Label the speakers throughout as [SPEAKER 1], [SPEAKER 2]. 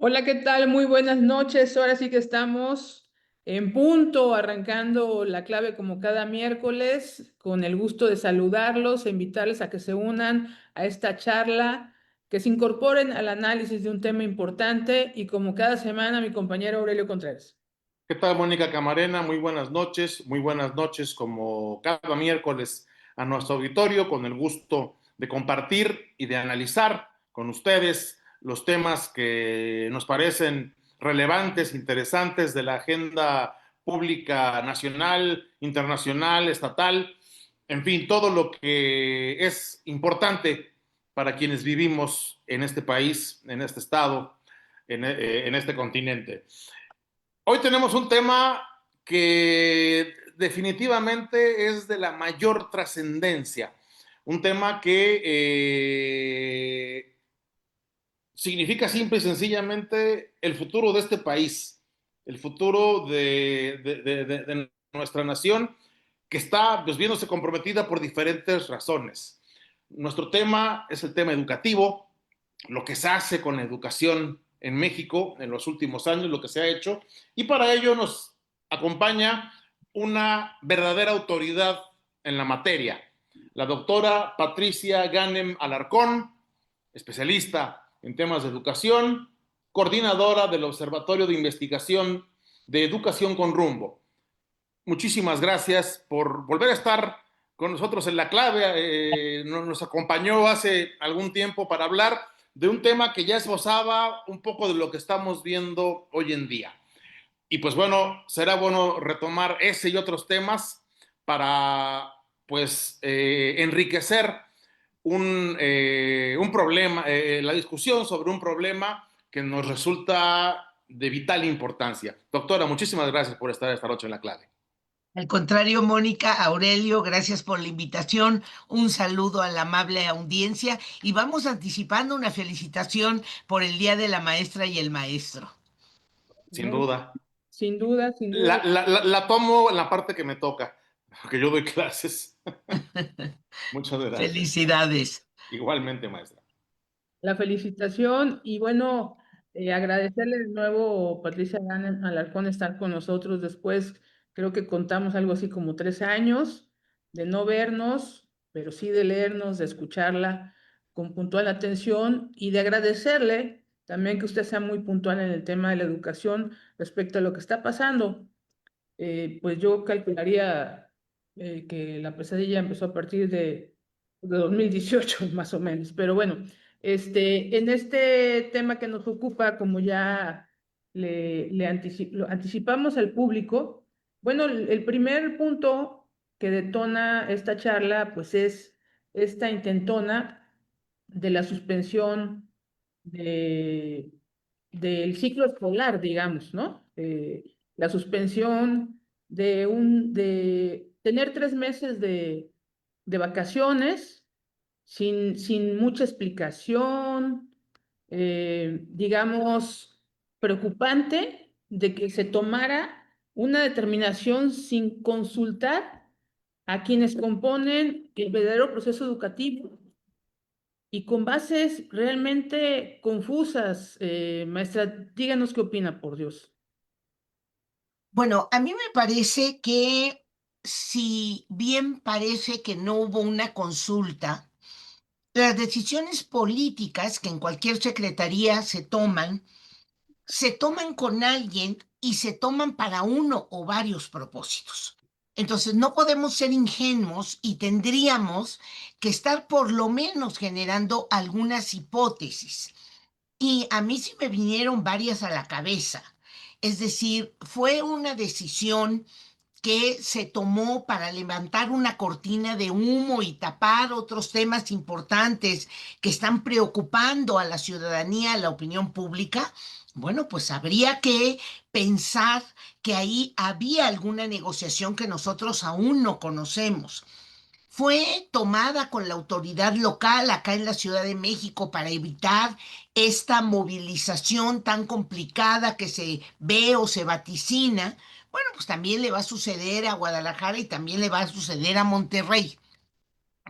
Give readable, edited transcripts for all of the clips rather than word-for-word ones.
[SPEAKER 1] Hola, ¿qué tal? Muy buenas noches. Ahora sí que estamos en punto, arrancando la clave como cada miércoles, con el gusto de saludarlos e invitarles a que se unan a esta charla, que se incorporen al análisis de un tema importante y como cada semana mi compañero Aurelio Contreras.
[SPEAKER 2] ¿Qué tal, Mónica Camarena? Muy buenas noches, como cada miércoles a nuestro auditorio, con el gusto de compartir y de analizar con ustedes los temas que nos parecen relevantes, interesantes de la agenda pública nacional, internacional, estatal, en fin, todo lo que es importante para quienes vivimos en este país, en este estado, en este continente. Hoy tenemos un tema que definitivamente es de la mayor trascendencia, un tema que significa simple y sencillamente el futuro de este país, el futuro de nuestra nación, que está pues, viéndose comprometida por diferentes razones. Nuestro tema es el tema educativo, lo que se hace con la educación en México en los últimos años, lo que se ha hecho, y para ello nos acompaña una verdadera autoridad en la materia, la doctora Patricia Ganem Alarcón, especialista en temas de educación, coordinadora del Observatorio de Investigación de Educación con Rumbo. Muchísimas gracias por volver a estar con nosotros en La Clave. Nos acompañó hace algún tiempo para hablar de un tema que ya esbozaba un poco de lo que estamos viendo hoy en día. Y pues bueno, será bueno retomar ese y otros temas para pues enriquecer un problema, la discusión sobre un problema que nos resulta de vital importancia. Doctora, muchísimas gracias por estar esta noche en La Clave.
[SPEAKER 3] Al contrario, Mónica, Aurelio, gracias por la invitación. Un saludo a la amable audiencia y vamos anticipando una felicitación por el Día de la Maestra y el Maestro.
[SPEAKER 2] Sin
[SPEAKER 1] Muy,
[SPEAKER 2] duda.
[SPEAKER 1] sin duda, sin duda.
[SPEAKER 2] La tomo en la parte que me toca, porque yo doy clases. Muchas gracias.
[SPEAKER 3] Felicidades.
[SPEAKER 2] Igualmente, maestra.
[SPEAKER 1] La felicitación y bueno, agradecerle de nuevo, Patricia Alarcón, estar con nosotros después. Creo que contamos algo así como 3 años de no vernos, pero sí de leernos, de escucharla con puntual atención y de agradecerle también que usted sea muy puntual en el tema de la educación respecto a lo que está pasando. Pues yo calcularía que la pesadilla empezó a partir de 2018 más o menos, pero bueno, en este tema que nos ocupa, como ya lo anticipamos al público, bueno, el primer punto que detona esta charla, pues es esta intentona de la suspensión de, del ciclo escolar, digamos, ¿no? La suspensión de tener 3 meses de vacaciones sin mucha explicación, digamos, preocupante de que se tomara una determinación sin consultar a quienes componen el verdadero proceso educativo y con bases realmente confusas. Maestra, díganos qué opina, por Dios.
[SPEAKER 3] Bueno, a mí me parece que si bien parece que no hubo una consulta, las decisiones políticas que en cualquier secretaría se toman con alguien y se toman para uno o varios propósitos. Entonces, no podemos ser ingenuos y tendríamos que estar por lo menos generando algunas hipótesis. Y a mí sí me vinieron varias a la cabeza. Es decir, fue una decisión que se tomó para levantar una cortina de humo y tapar otros temas importantes que están preocupando a la ciudadanía, a la opinión pública. Bueno, pues habría que pensar que ahí había alguna negociación que nosotros aún no conocemos. Fue tomada con la autoridad local acá en la Ciudad de México para evitar esta movilización tan complicada que se ve o se vaticina. Bueno, pues también le va a suceder a Guadalajara y también le va a suceder a Monterrey.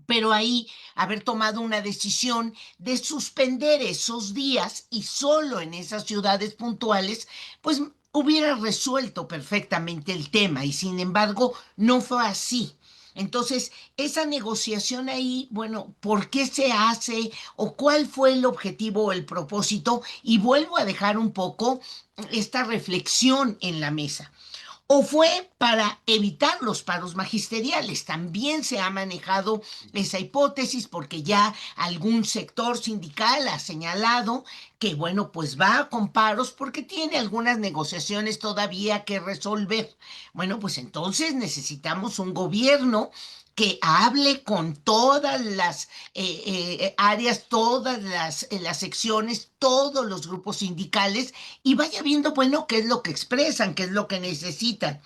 [SPEAKER 3] pero ahí haber tomado una decisión de suspender esos días y solo en esas ciudades puntuales, pues hubiera resuelto perfectamente el tema y sin embargo no fue así. Entonces, esa negociación ahí, bueno, ¿por qué se hace o cuál fue el objetivo o el propósito? Y vuelvo a dejar un poco esta reflexión en la mesa. ¿O fue para evitar los paros magisteriales? También se ha manejado esa hipótesis porque ya algún sector sindical ha señalado que, bueno, pues va con paros porque tiene algunas negociaciones todavía que resolver. Bueno, pues entonces necesitamos un gobierno que hable con todas las áreas, todas las secciones, todos los grupos sindicales y vaya viendo, bueno, qué es lo que expresan, qué es lo que necesitan.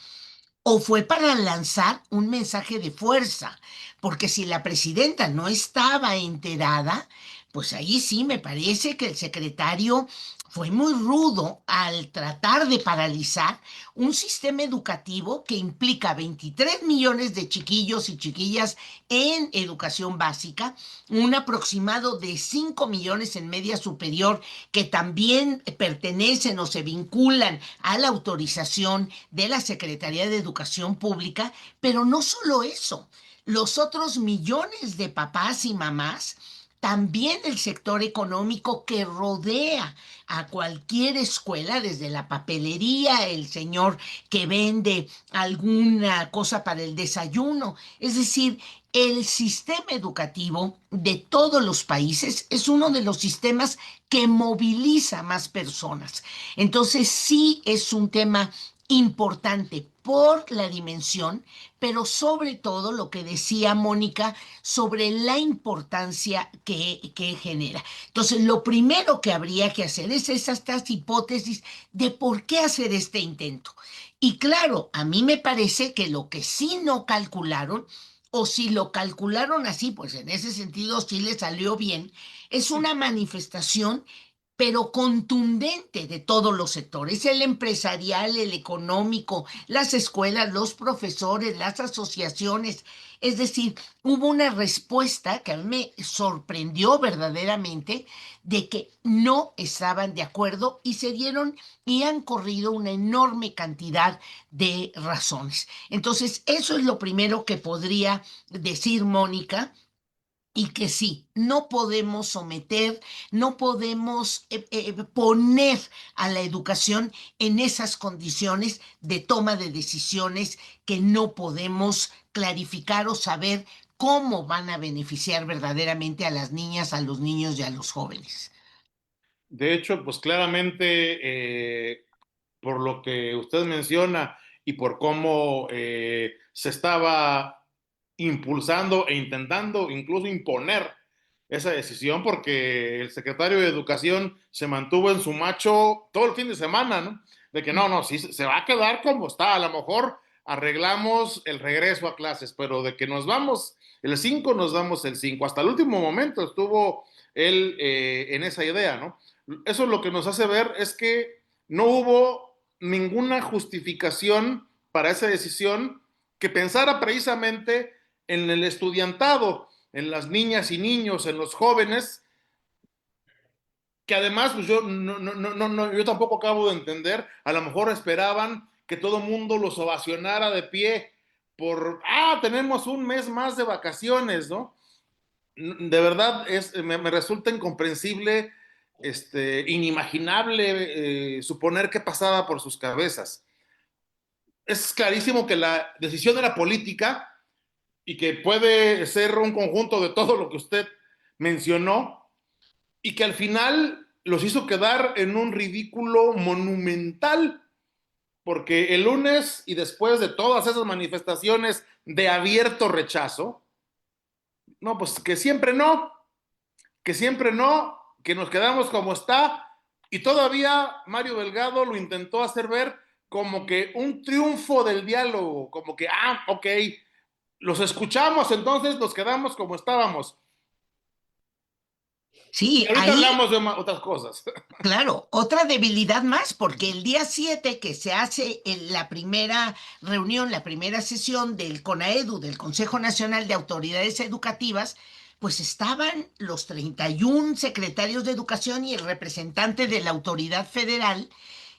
[SPEAKER 3] O fue para lanzar un mensaje de fuerza, porque si la presidenta no estaba enterada, pues ahí sí me parece que el secretario fue muy rudo al tratar de paralizar un sistema educativo que implica 23 millones de chiquillos y chiquillas en educación básica, un aproximado de 5 millones en media superior que también pertenecen o se vinculan a la autorización de la Secretaría de Educación Pública, pero no solo eso, los otros millones de papás y mamás, también el sector económico que rodea a cualquier escuela, desde la papelería, el señor que vende alguna cosa para el desayuno, es decir, el sistema educativo de todos los países es uno de los sistemas que moviliza más personas. Entonces sí es un tema importante por la dimensión, pero sobre todo lo que decía Mónica sobre la importancia que genera. Entonces, lo primero que habría que hacer es estas hipótesis de por qué hacer este intento. Y claro, a mí me parece que lo que sí no calcularon, o si lo calcularon así, pues en ese sentido sí le salió bien, es una manifestación pero contundente de todos los sectores, el empresarial, el económico, las escuelas, los profesores, las asociaciones. Es decir, hubo una respuesta que a mí me sorprendió verdaderamente de que no estaban de acuerdo y se dieron y han corrido una enorme cantidad de razones. Entonces, eso es lo primero que podría decir Mónica y que sí, no podemos someter, no podemos poner a la educación en esas condiciones de toma de decisiones que no podemos clarificar o saber cómo van a beneficiar verdaderamente a las niñas, a los niños y a los jóvenes.
[SPEAKER 2] De hecho, pues claramente, por lo que usted menciona y por cómo se estaba impulsando e intentando incluso imponer esa decisión, porque el secretario de Educación se mantuvo en su macho todo el fin de semana, ¿no? De que no, sí, se va a quedar como está, a lo mejor arreglamos el regreso a clases, pero de que nos vamos el 5 nos damos el 5. Hasta el último momento estuvo él en esa idea, ¿no? Eso lo que nos hace ver es que no hubo ninguna justificación para esa decisión que pensara precisamente en el estudiantado, en las niñas y niños, en los jóvenes, que además pues yo tampoco acabo de entender, a lo mejor esperaban que todo mundo los ovacionara de pie por, tenemos un mes más de vacaciones, ¿no? De verdad me resulta incomprensible, inimaginable suponer qué pasaba por sus cabezas. Es clarísimo que la decisión era política y que puede ser un conjunto de todo lo que usted mencionó y que al final los hizo quedar en un ridículo monumental, porque el lunes y después de todas esas manifestaciones de abierto rechazo, no, pues que siempre no, que nos quedamos como está, y todavía Mario Delgado lo intentó hacer ver como que un triunfo del diálogo, como que, ok, los escuchamos, entonces nos quedamos como estábamos.
[SPEAKER 3] Sí,
[SPEAKER 2] Y ahorita
[SPEAKER 3] ahí,
[SPEAKER 2] hablamos de otras cosas.
[SPEAKER 3] claro, otra debilidad más, porque el día 7 que se hace la primera reunión, la primera sesión del CONAEDU, del Consejo Nacional de Autoridades Educativas, pues estaban los 31 secretarios de educación y el representante de la autoridad federal,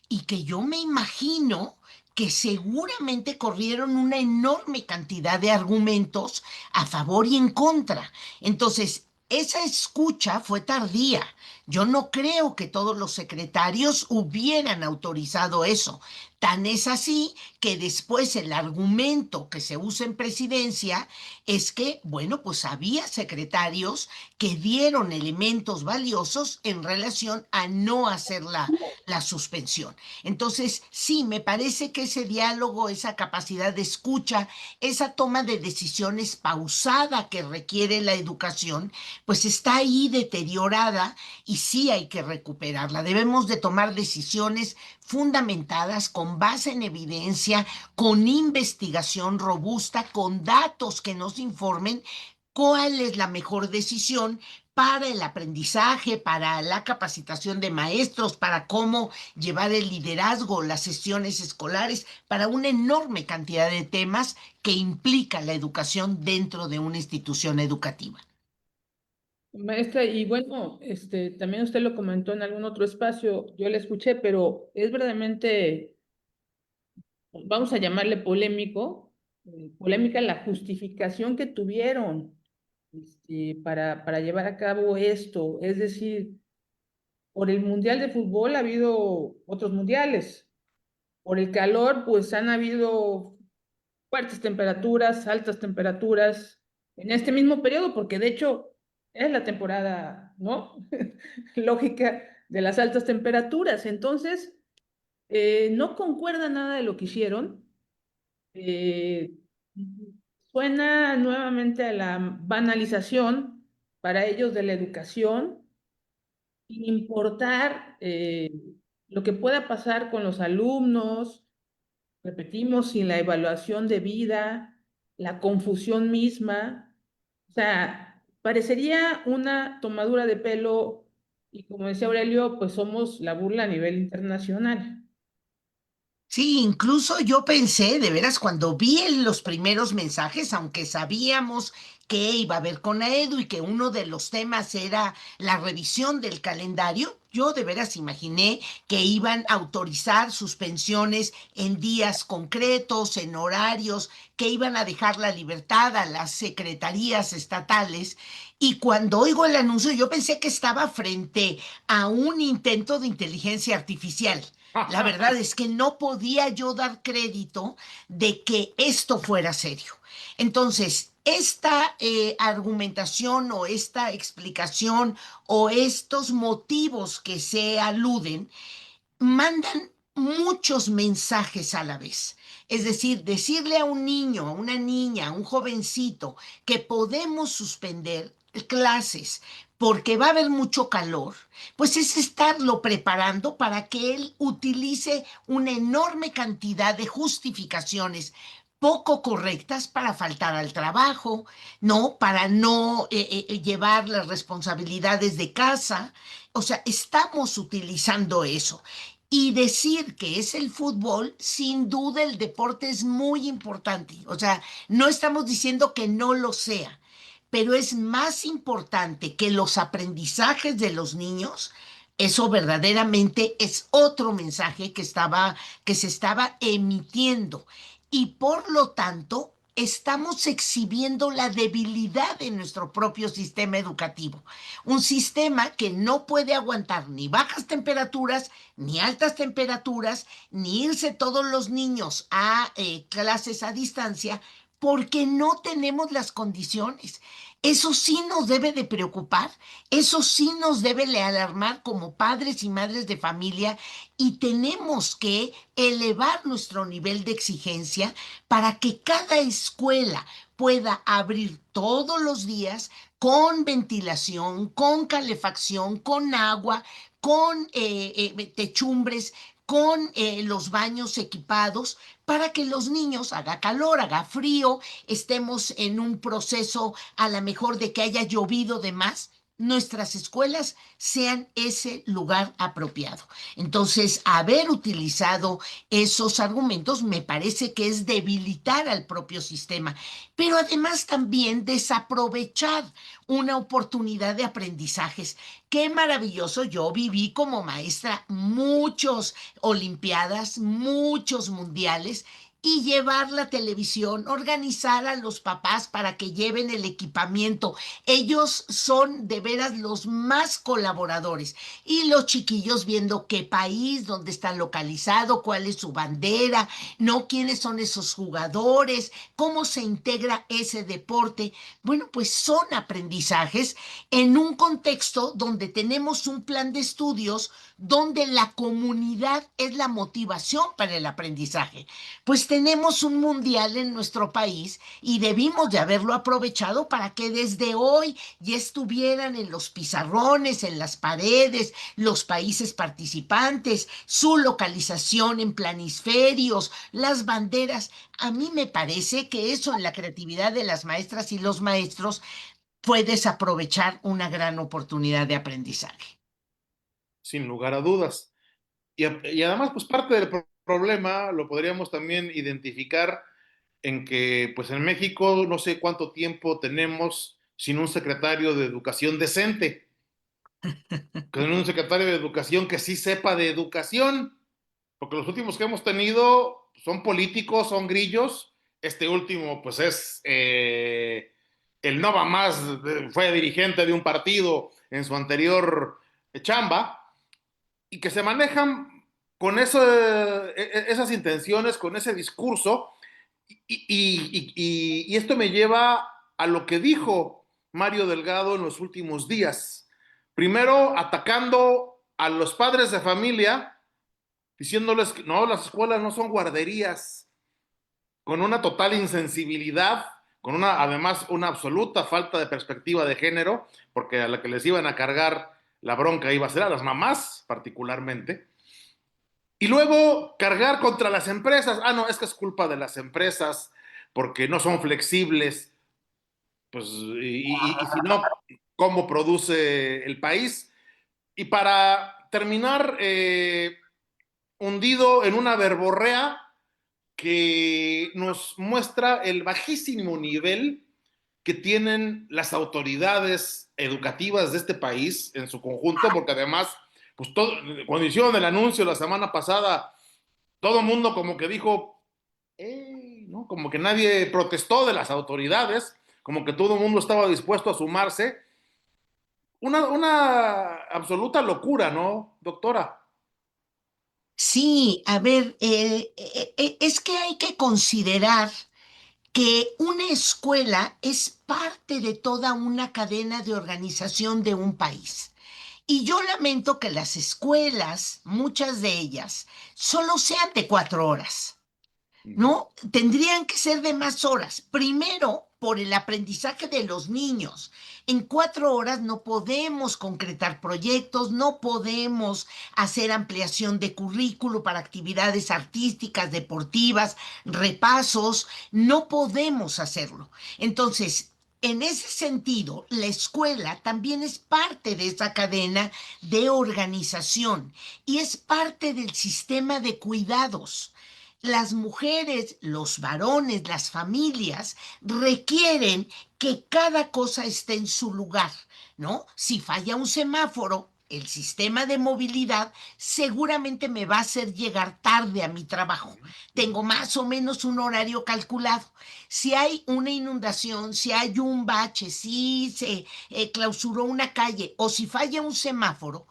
[SPEAKER 3] y que yo me imagino que seguramente corrieron una enorme cantidad de argumentos a favor y en contra. Entonces, esa escucha fue tardía. Yo no creo que todos los secretarios hubieran autorizado eso. Tan es así que después el argumento que se usa en presidencia es que, bueno, pues había secretarios que dieron elementos valiosos en relación a no hacer la suspensión. Entonces, sí, me parece que ese diálogo, esa capacidad de escucha, esa toma de decisiones pausada que requiere la educación, pues está ahí deteriorada y sí hay que recuperarla. Debemos de tomar decisiones fundamentadas con base en evidencia, con investigación robusta, con datos que nos informen cuál es la mejor decisión para el aprendizaje, para la capacitación de maestros, para cómo llevar el liderazgo, las sesiones escolares, para una enorme cantidad de temas que implica la educación dentro de una institución educativa.
[SPEAKER 1] Maestra, y bueno, también usted lo comentó en algún otro espacio, yo le escuché, pero es verdaderamente, vamos a llamarle polémico, polémica la justificación que tuvieron para llevar a cabo esto. Es decir, por el Mundial de Fútbol ha habido otros mundiales. Por el calor, pues han habido fuertes temperaturas, altas temperaturas en este mismo periodo, porque de hecho es la temporada, ¿no? Lógica de las altas temperaturas. Entonces, no concuerda nada de lo que hicieron. Eh, Suena nuevamente a la banalización para ellos de la educación, sin importar lo que pueda pasar con los alumnos. Repetimos, sin la evaluación de vida, la confusión misma, o sea, parecería una tomadura de pelo y como decía Aurelio, pues somos la burla a nivel internacional.
[SPEAKER 3] Sí, incluso yo pensé, de veras, cuando vi los primeros mensajes, aunque sabíamos que iba a haber CONAEDU y que uno de los temas era la revisión del calendario, yo de veras imaginé que iban a autorizar suspensiones en días concretos, en horarios, que iban a dejar la libertad a las secretarías estatales. Y cuando oigo el anuncio, yo pensé que estaba frente a un intento de inteligencia artificial. La verdad es que no podía yo dar crédito de que esto fuera serio. Entonces, esta argumentación o esta explicación o estos motivos que se aluden mandan muchos mensajes a la vez. Es decir, decirle a un niño, a una niña, a un jovencito que podemos suspender clases porque va a haber mucho calor, pues es estarlo preparando para que él utilice una enorme cantidad de justificaciones poco correctas para faltar al trabajo, ¿no? Para no llevar las responsabilidades de casa. O sea, estamos utilizando eso. Y decir que es el fútbol, sin duda el deporte es muy importante. O sea, no estamos diciendo que no lo sea, pero es más importante que los aprendizajes de los niños. Eso verdaderamente es otro mensaje que se estaba emitiendo. Y por lo tanto, estamos exhibiendo la debilidad de nuestro propio sistema educativo. Un sistema que no puede aguantar ni bajas temperaturas, ni altas temperaturas, ni irse todos los niños a clases a distancia, porque no tenemos las condiciones. Eso sí nos debe de preocupar, eso sí nos debe de alarmar como padres y madres de familia, y tenemos que elevar nuestro nivel de exigencia para que cada escuela pueda abrir todos los días con ventilación, con calefacción, con agua, con techumbres, con los baños equipados, para que los niños, haga calor, haga frío, estemos en un proceso a lo mejor de que haya llovido de más, nuestras escuelas sean ese lugar apropiado. Entonces, haber utilizado esos argumentos me parece que es debilitar al propio sistema, pero además también desaprovechar una oportunidad de aprendizajes. Qué maravilloso, yo viví como maestra muchos olimpiadas, muchos mundiales, y llevar la televisión, organizar a los papás para que lleven el equipamiento. Ellos son de veras los más colaboradores. Y los chiquillos viendo qué país, dónde están localizados, cuál es su bandera, ¿no? ¿Quiénes son esos jugadores? ¿Cómo se integra ese deporte? Bueno, pues son aprendizajes en un contexto donde tenemos un plan de estudios donde la comunidad es la motivación para el aprendizaje. Pues tenemos un mundial en nuestro país y debimos de haberlo aprovechado para que desde hoy ya estuvieran en los pizarrones, en las paredes, los países participantes, su localización en planisferios, las banderas. A mí me parece que eso en la creatividad de las maestras y los maestros fue desaprovechar una gran oportunidad de aprendizaje.
[SPEAKER 2] Sin lugar a dudas. Y además, pues parte del problema lo podríamos también identificar en que, pues en México, no sé cuánto tiempo tenemos sin un secretario de educación decente, con un secretario de educación que sí sepa de educación, porque los últimos que hemos tenido son políticos, son grillos. Este último, pues es el no va más, fue dirigente de un partido en su anterior chamba, y que se manejan con esas intenciones, con ese discurso, y esto me lleva a lo que dijo Mario Delgado en los últimos días. Primero, atacando a los padres de familia, diciéndoles que no, las escuelas no son guarderías, con una total insensibilidad, con además una absoluta falta de perspectiva de género, porque a la que les iban a cargar la bronca iba a ser a las mamás particularmente. Y luego cargar contra las empresas. Ah, no, es que es culpa de las empresas porque no son flexibles. Pues, y si no, ¿cómo produce el país? Y para terminar, hundido en una verborrea que nos muestra el bajísimo nivel que tienen las autoridades educativas de este país en su conjunto, porque además, pues todo, cuando hicieron el anuncio la semana pasada, todo el mundo como que dijo, ¿no? Como que nadie protestó de las autoridades, como que todo el mundo estaba dispuesto a sumarse. Una absoluta locura, ¿no, doctora?
[SPEAKER 3] Sí, a ver, es que hay que considerar que una escuela es parte de toda una cadena de organización de un país. Y yo lamento que las escuelas, muchas de ellas, solo sean de 4 horas. ¿No? Tendrían que ser de más horas. Primero, por el aprendizaje de los niños. En 4 horas no podemos concretar proyectos, no podemos hacer ampliación de currículo para actividades artísticas, deportivas, repasos, no podemos hacerlo. Entonces, en ese sentido, la escuela también es parte de esa cadena de organización y es parte del sistema de cuidados. Las mujeres, los varones, las familias requieren que cada cosa esté en su lugar, ¿no? Si falla un semáforo, el sistema de movilidad seguramente me va a hacer llegar tarde a mi trabajo. Tengo más o menos un horario calculado. Si hay una inundación, si hay un bache, si se clausuró una calle o si falla un semáforo,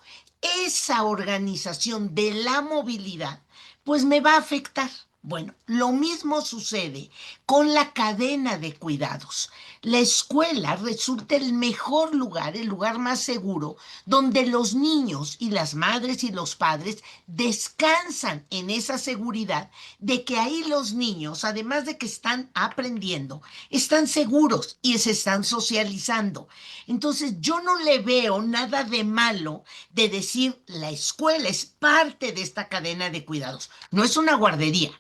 [SPEAKER 3] esa organización de la movilidad pues me va a afectar. Bueno, lo mismo sucede con la cadena de cuidados. La escuela resulta el mejor lugar, el lugar más seguro, donde los niños y las madres y los padres descansan en esa seguridad de que ahí los niños, además de que están aprendiendo, están seguros y se están socializando. Entonces, yo no le veo nada de malo de decir la escuela es parte de esta cadena de cuidados. No es una guardería.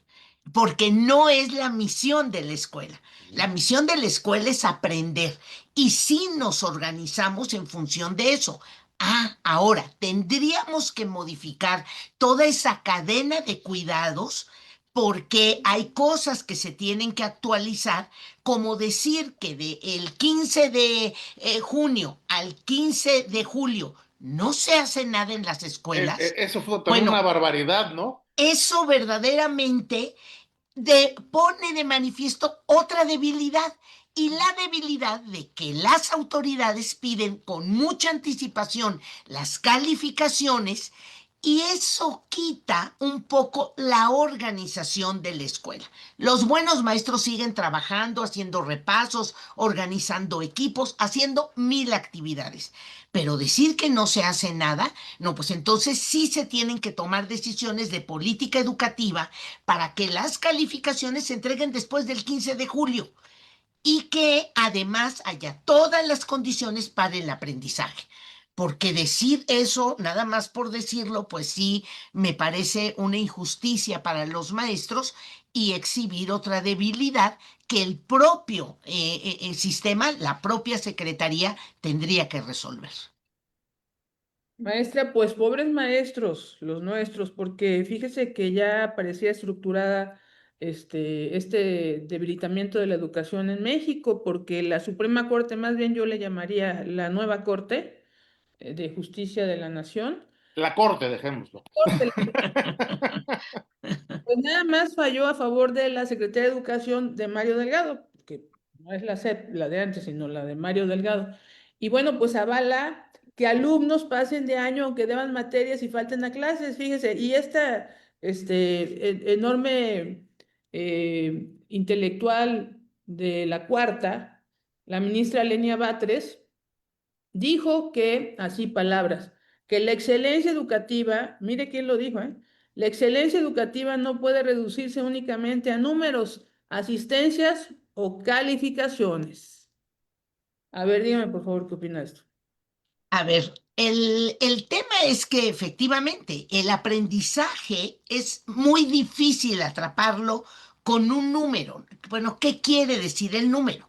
[SPEAKER 3] porque no es la misión de la escuela. La misión de la escuela es aprender y sí nos organizamos en función de eso. Ah, ahora, tendríamos que modificar toda esa cadena de cuidados porque hay cosas que se tienen que actualizar, como decir que del 15 de junio al 15 de julio no se hace nada en las escuelas.
[SPEAKER 2] Eso fue también una
[SPEAKER 3] Bueno,
[SPEAKER 2] barbaridad, ¿no?
[SPEAKER 3] eso verdaderamente pone de manifiesto otra debilidad, y la debilidad de que las autoridades piden con mucha anticipación las calificaciones, y eso quita un poco la organización de la escuela. Los buenos maestros siguen trabajando, haciendo repasos, organizando equipos, haciendo mil actividades. Pero decir que no se hace nada, no, pues entonces sí se tienen que tomar decisiones de política educativa para que las calificaciones se entreguen después del 15 de julio y que además haya todas las condiciones para el aprendizaje. Porque decir eso, nada más por decirlo, pues sí, me parece una injusticia para los maestros y exhibir otra debilidad que el propio sistema, la propia secretaría, tendría que resolver.
[SPEAKER 1] Maestra, pues pobres maestros, los nuestros, porque fíjese que ya parecía estructurada este debilitamiento de la educación en México, porque la Suprema Corte, más bien yo le llamaría la nueva Corte de Justicia de la Nación,
[SPEAKER 2] La corte, dejémoslo.
[SPEAKER 1] Corte, pues nada más falló a favor de la Secretaría de Educación de Mario Delgado, que no es la SEP, la de antes, sino la de Mario Delgado. Y bueno, pues avala que alumnos pasen de año aunque deban materias y falten a clases, fíjese, y esta enorme intelectual de la cuarta, la ministra Lenia Batres, dijo que, así palabras, que la excelencia educativa, mire quién lo dijo, ¿eh? La excelencia educativa no puede reducirse únicamente a números, asistencias o calificaciones. A ver, dígame por favor qué opina de esto.
[SPEAKER 3] A ver, el tema es que efectivamente el aprendizaje es muy difícil atraparlo con un número. Bueno, ¿qué quiere decir el número?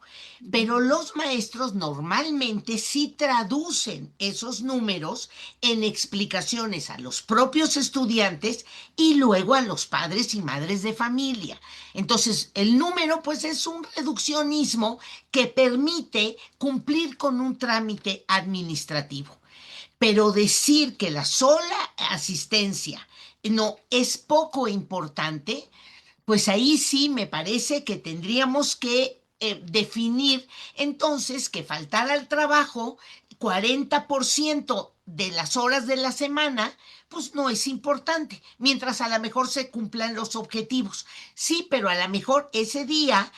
[SPEAKER 3] Pero los maestros normalmente sí traducen esos números en explicaciones a los propios estudiantes y luego a los padres y madres de familia. Entonces, el número pues es un reduccionismo que permite cumplir con un trámite administrativo. Pero decir que la sola asistencia no es poco importante, pues ahí sí me parece que tendríamos que definir entonces que faltar al trabajo 40% de las horas de la semana, pues no es importante, mientras a lo mejor se cumplan los objetivos. Sí, pero a lo mejor ese día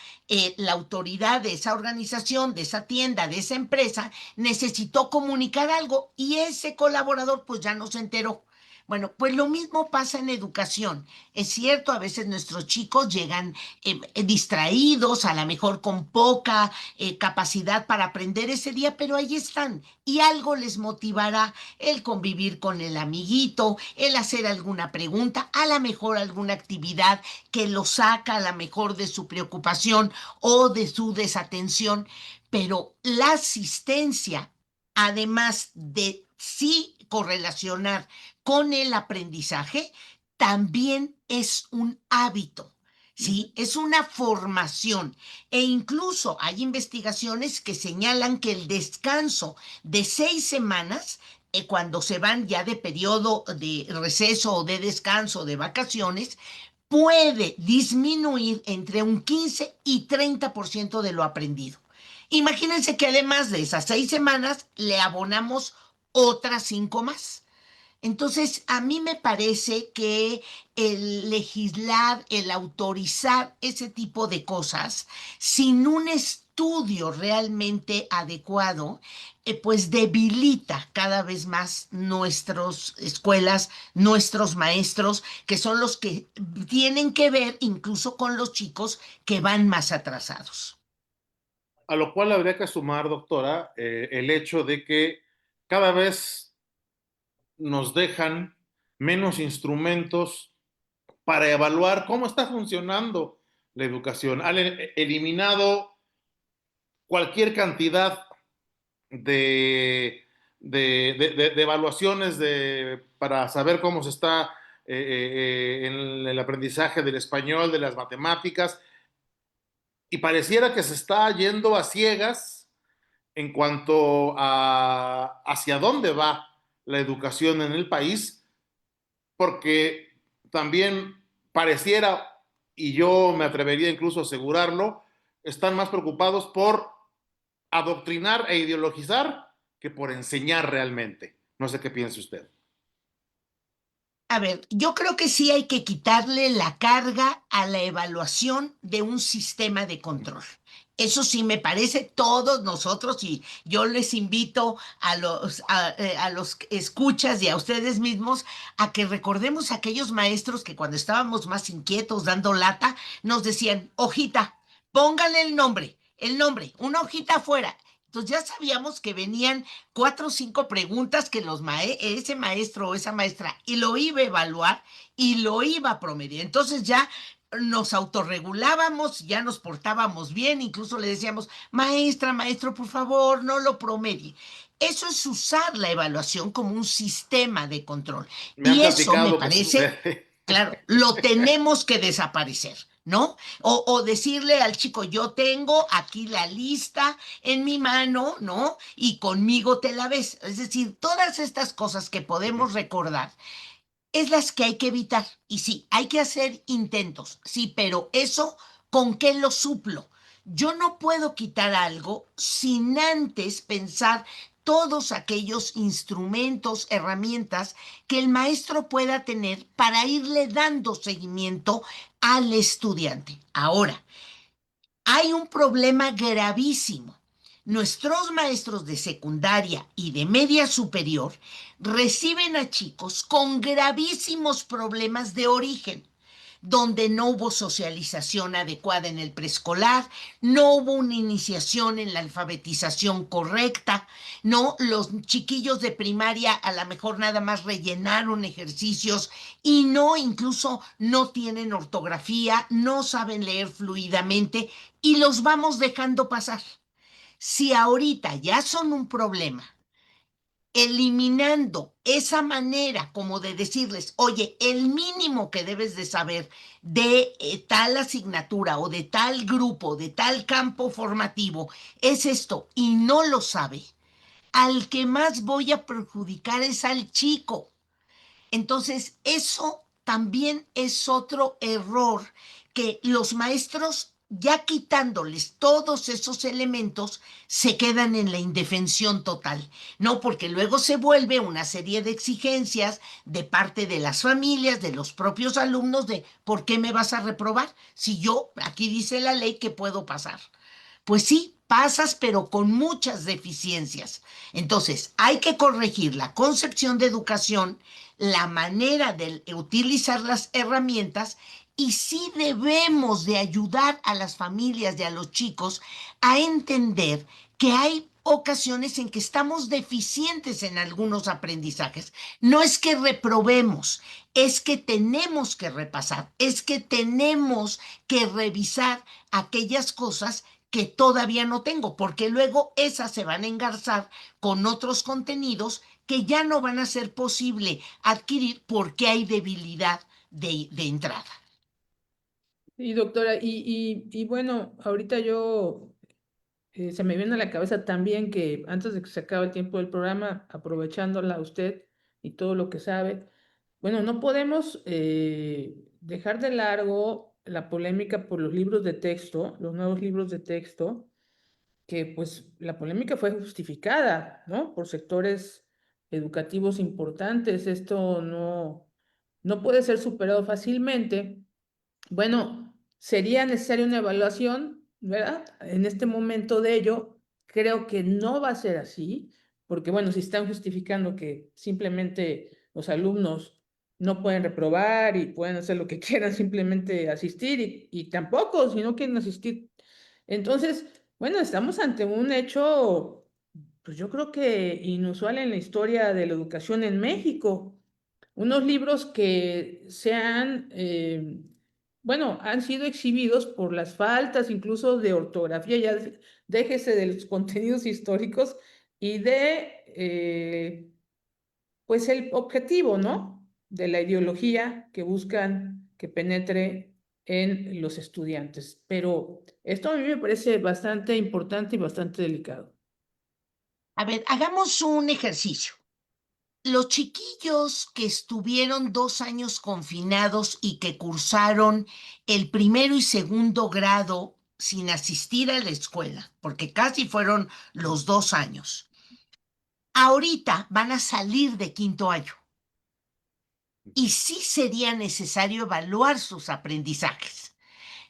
[SPEAKER 3] la autoridad de esa organización, de esa tienda, de esa empresa, necesitó comunicar algo y ese colaborador pues ya no se enteró. Bueno, pues lo mismo pasa en educación. Es cierto, a veces nuestros chicos llegan distraídos, a lo mejor con poca capacidad para aprender ese día, pero ahí están y algo les motivará el convivir con el amiguito, el hacer alguna pregunta, a lo mejor alguna actividad que lo saca a lo mejor de su preocupación o de su desatención, pero la asistencia, además de sí correlacionar con el aprendizaje, también es un hábito. ¿Sí? Es una formación e incluso hay investigaciones que señalan que el descanso de 6 semanas, cuando se van ya de periodo de receso o de descanso, de vacaciones, puede disminuir entre un 15 y 30% de lo aprendido. Imagínense que además de esas 6 semanas le abonamos otras 5 más. Entonces, a mí me parece que el legislar, el autorizar ese tipo de cosas sin un estudio realmente adecuado, pues debilita cada vez más nuestras escuelas, nuestros maestros, que son los que tienen que ver incluso con los chicos que van más atrasados.
[SPEAKER 2] A lo cual habría que sumar, doctora, el hecho de que cada vez nos dejan menos instrumentos para evaluar cómo está funcionando la educación. Han eliminado cualquier cantidad de, de evaluaciones para saber cómo se está en el aprendizaje del español, de las matemáticas, y pareciera que se está yendo a ciegas en cuanto a hacia dónde va la educación en el país, porque también pareciera, y yo me atrevería incluso a asegurarlo, están más preocupados por adoctrinar e ideologizar que por enseñar realmente. No sé qué piensa usted.
[SPEAKER 3] A ver, yo creo que sí hay que quitarle la carga a la evaluación de un sistema de control. Eso sí me parece todos nosotros y yo les invito a los escuchas y a ustedes mismos a que recordemos a aquellos maestros que cuando estábamos más inquietos dando lata nos decían, hojita, póngale el nombre, una hojita afuera. Entonces ya sabíamos que venían 4 o 5 preguntas que ese maestro o esa maestra y lo iba a evaluar y lo iba a promediar. Entonces ya nos autorregulábamos, ya nos portábamos bien, incluso le decíamos, maestra, maestro, por favor, no lo promedie. Eso es usar la evaluación como un sistema de control.
[SPEAKER 2] Me han
[SPEAKER 3] Y eso me
[SPEAKER 2] platicado que
[SPEAKER 3] parece,
[SPEAKER 2] sucede.
[SPEAKER 3] claro, lo tenemos que desaparecer, ¿no? O decirle al chico, yo tengo aquí la lista en mi mano, ¿no? Y conmigo te la ves. Es decir, todas estas cosas que podemos recordar es las que hay que evitar. Y sí, hay que hacer intentos, sí, pero eso, ¿con qué lo suplo? Yo no puedo quitar algo sin antes pensar todos aquellos instrumentos, herramientas que el maestro pueda tener para irle dando seguimiento al estudiante. Ahora, hay un problema gravísimo. Nuestros maestros de secundaria y de media superior reciben a chicos con gravísimos problemas de origen, donde no hubo socialización adecuada en el preescolar, no hubo una iniciación en la alfabetización correcta, no, los chiquillos de primaria a lo mejor nada más rellenaron ejercicios y no, incluso no tienen ortografía, no saben leer fluidamente y los vamos dejando pasar. Si ahorita ya son un problema, eliminando esa manera como de decirles, oye, el mínimo que debes de saber de tal asignatura o de tal grupo, de tal campo formativo, es esto, y no lo sabe, al que más voy a perjudicar es al chico. Entonces, eso también es otro error que los maestros, ya quitándoles todos esos elementos, se quedan en la indefensión total, ¿no? Porque luego se vuelve una serie de exigencias de parte de las familias, de los propios alumnos, de ¿por qué me vas a reprobar? Si yo, aquí dice la ley que puedo pasar. Pues sí, pasas, pero con muchas deficiencias. Entonces, hay que corregir la concepción de educación, la manera de utilizar las herramientas y sí debemos de ayudar a las familias y a los chicos a entender que hay ocasiones en que estamos deficientes en algunos aprendizajes. No es que reprobemos, es que tenemos que repasar, es que tenemos que revisar aquellas cosas que todavía no tengo, porque luego esas se van a engarzar con otros contenidos que ya no van a ser posible adquirir porque hay debilidad de entrada.
[SPEAKER 1] Sí, doctora, y bueno, ahorita yo se me viene a la cabeza también que antes de que se acabe el tiempo del programa, aprovechándola a usted y todo lo que sabe, bueno, no podemos dejar de largo la polémica por los libros de texto, los nuevos libros de texto, que pues la polémica fue justificada, ¿no? Por sectores educativos importantes. Esto no puede ser superado fácilmente. Bueno, sería necesaria una evaluación, ¿verdad? En este momento de ello, creo que no va a ser así, porque bueno, si están justificando que simplemente los alumnos no pueden reprobar y pueden hacer lo que quieran, simplemente asistir y tampoco, si no quieren asistir. Entonces, bueno, estamos ante un hecho, pues yo creo que inusual en la historia de la educación en México, unos libros que se han, bueno, han sido exhibidos por las faltas incluso de ortografía, ya déjese de los contenidos históricos y de, pues, el objetivo, ¿no? De la ideología que buscan que penetre en los estudiantes. Pero esto a mí me parece bastante importante y bastante delicado.
[SPEAKER 3] A ver, hagamos un ejercicio. Los chiquillos que estuvieron 2 años confinados y que cursaron el primero y segundo grado sin asistir a la escuela, porque casi fueron los 2 años, ahorita van a salir de quinto año y sí sería necesario evaluar sus aprendizajes,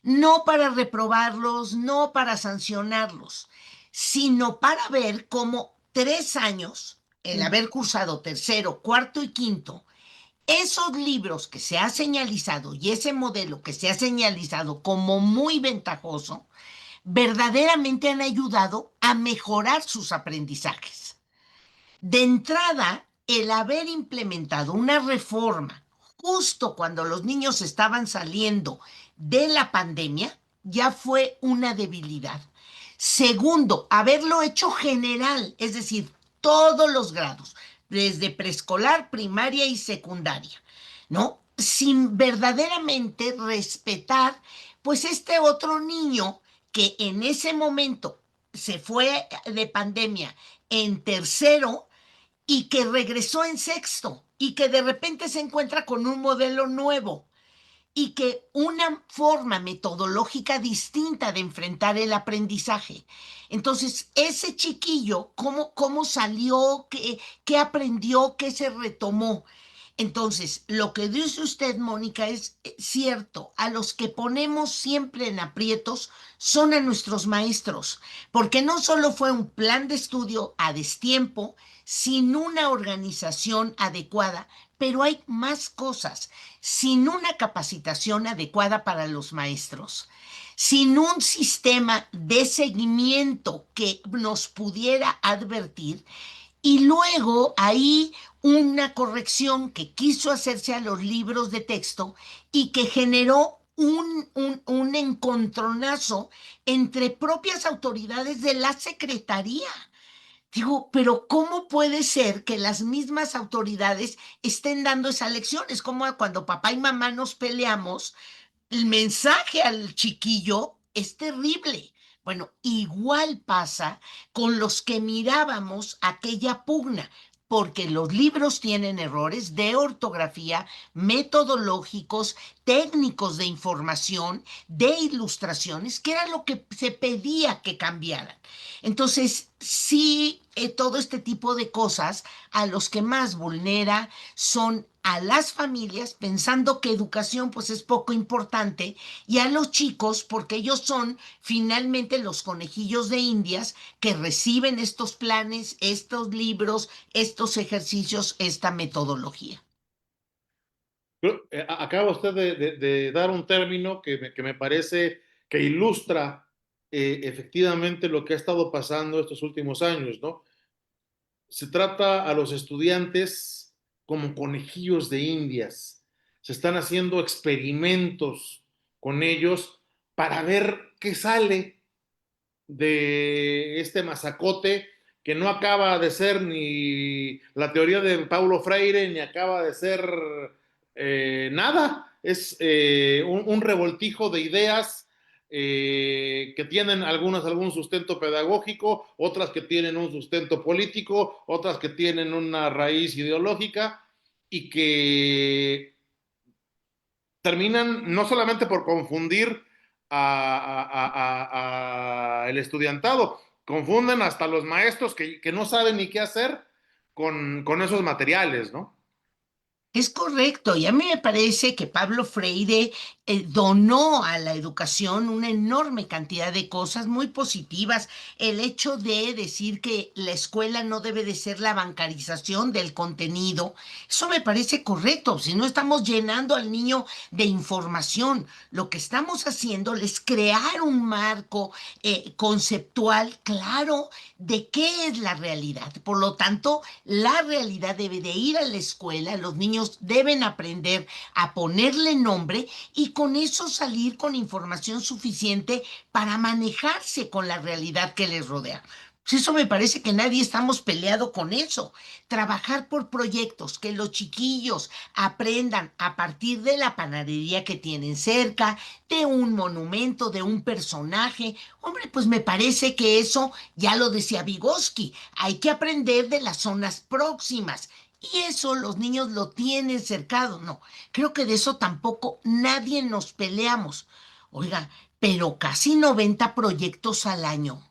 [SPEAKER 3] no para reprobarlos, no para sancionarlos, sino para ver cómo 3 años, el haber cursado tercero, cuarto y quinto, esos libros que se ha señalizado y ese modelo que se ha señalizado como muy ventajoso, verdaderamente han ayudado a mejorar sus aprendizajes. De entrada, el haber implementado una reforma justo cuando los niños estaban saliendo de la pandemia ya fue una debilidad. Segundo, haberlo hecho general, es decir, todos los grados, desde preescolar, primaria y secundaria, ¿no? Sin verdaderamente respetar, pues, este otro niño que en ese momento se fue de pandemia en tercero y que regresó en sexto y que de repente se encuentra con un modelo nuevo y que una forma metodológica distinta de enfrentar el aprendizaje. Entonces, ese chiquillo, ¿cómo salió? ¿Qué aprendió? ¿Qué se retomó? Entonces, lo que dice usted, Mónica, es cierto. A los que ponemos siempre en aprietos son a nuestros maestros, porque no solo fue un plan de estudio a destiempo, sin una organización adecuada, pero hay más cosas. Sin una capacitación adecuada para los maestros, sin un sistema de seguimiento que nos pudiera advertir, y luego ahí una corrección que quiso hacerse a los libros de texto y que generó un encontronazo entre propias autoridades de la Secretaría. Digo, pero ¿cómo puede ser que las mismas autoridades estén dando esa lección? Es como cuando papá y mamá nos peleamos, el mensaje al chiquillo es terrible. Bueno, igual pasa con los que mirábamos aquella pugna, porque los libros tienen errores de ortografía, metodológicos, técnicos de información, de ilustraciones, que era lo que se pedía que cambiaran. Entonces, sí, todo este tipo de cosas a los que más vulnera son a las familias, pensando que educación pues es poco importante, y a los chicos porque ellos son finalmente los conejillos de indias que reciben estos planes, estos libros, estos ejercicios, esta metodología.
[SPEAKER 2] Acaba usted de dar un término que me parece que ilustra efectivamente lo que ha estado pasando estos últimos años, ¿no? Se trata a los estudiantes como conejillos de indias. Se están haciendo experimentos con ellos para ver qué sale de este masacote que no acaba de ser ni la teoría de Paulo Freire, ni acaba de ser nada. Es un revoltijo de ideas que tienen algunas algún sustento pedagógico, otras que tienen un sustento político, otras que tienen una raíz ideológica y que terminan no solamente por confundir el estudiantado, confunden hasta los maestros que no saben ni qué hacer con esos materiales, ¿no?
[SPEAKER 3] Es correcto, y a mí me parece que Pablo Freire donó a la educación una enorme cantidad de cosas muy positivas. El hecho de decir que la escuela no debe de ser la bancarización del contenido, eso me parece correcto. Si no estamos llenando al niño de información, lo que estamos haciendo es crear un marco conceptual claro de qué es la realidad. Por lo tanto, la realidad debe de ir a la escuela, los niños niños deben aprender a ponerle nombre y con eso salir con información suficiente para manejarse con la realidad que les rodea. Pues eso me parece que nadie estamos peleado con eso. Trabajar por proyectos, que los chiquillos aprendan a partir de la panadería que tienen cerca, de un monumento, de un personaje. Hombre, pues me parece que eso ya lo decía Vygotsky. Hay que aprender de las zonas próximas. Y eso los niños lo tienen cercado. No, creo que de eso tampoco nadie nos peleamos. Oiga, pero casi 90 proyectos al año.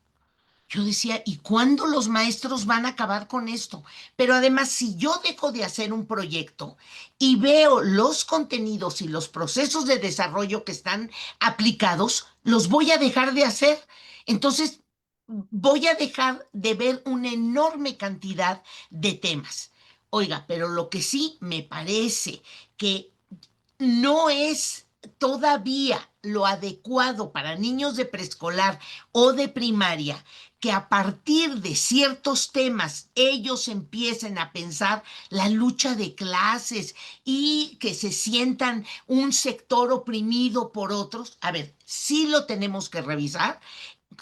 [SPEAKER 3] Yo decía, ¿y cuándo los maestros van a acabar con esto? Pero además, si yo dejo de hacer un proyecto y veo los contenidos y los procesos de desarrollo que están aplicados, los voy a dejar de hacer. Entonces, voy a dejar de ver una enorme cantidad de temas. Oiga, pero lo que sí me parece que no es todavía lo adecuado para niños de preescolar o de primaria que a partir de ciertos temas ellos empiecen a pensar la lucha de clases y que se sientan un sector oprimido por otros. A ver, sí lo tenemos que revisar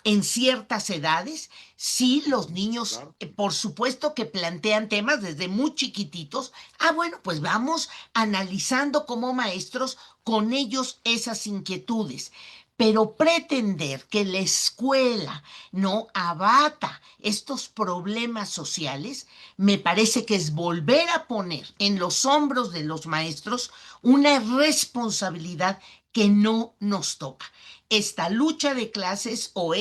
[SPEAKER 3] en ciertas edades, sí, los niños,
[SPEAKER 2] Claro.
[SPEAKER 3] por supuesto que plantean temas desde muy chiquititos. Ah, bueno, pues vamos analizando como maestros con ellos esas inquietudes. Pero pretender que la escuela no abata estos problemas sociales, me parece que es volver a poner en los hombros de los maestros una responsabilidad que no nos toca. Esta lucha de clases o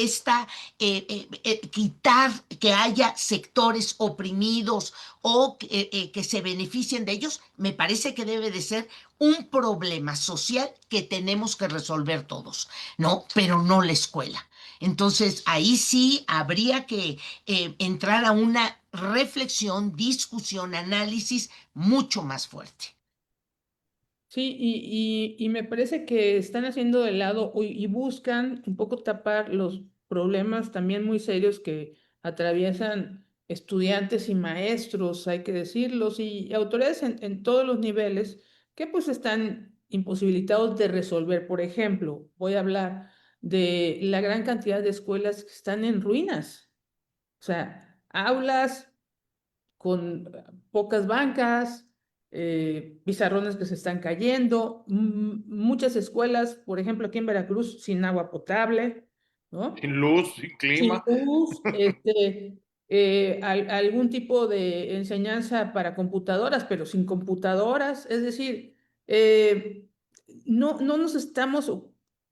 [SPEAKER 3] quitar que haya sectores oprimidos o que se beneficien de ellos, me parece que debe de ser un problema social que tenemos que resolver todos, ¿no? Pero no la escuela. Entonces, ahí sí habría que entrar a una reflexión, discusión, análisis mucho más fuerte.
[SPEAKER 1] Sí, y me parece que están haciendo de lado y buscan un poco tapar los problemas también muy serios que atraviesan estudiantes y maestros, hay que decirlos, y autoridades en todos los niveles que pues están imposibilitados de resolver. Por ejemplo, voy a hablar de la gran cantidad de escuelas que están en ruinas, o sea, aulas con pocas bancas, pizarrones que se están cayendo, muchas escuelas, por ejemplo, aquí en Veracruz, sin agua potable, ¿no?
[SPEAKER 2] Sin luz, sin
[SPEAKER 1] Sin
[SPEAKER 2] clima.
[SPEAKER 1] luz, algún tipo de enseñanza para computadoras, pero sin computadoras, es decir, eh, no nos estamos,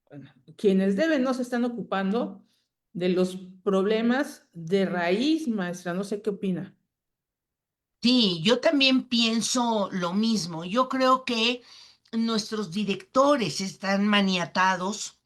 [SPEAKER 1] bueno, quienes deben no se están ocupando de los problemas de raíz, maestra, no sé qué opina.
[SPEAKER 3] Sí, yo también pienso lo mismo. Yo creo que nuestros directores están maniatados,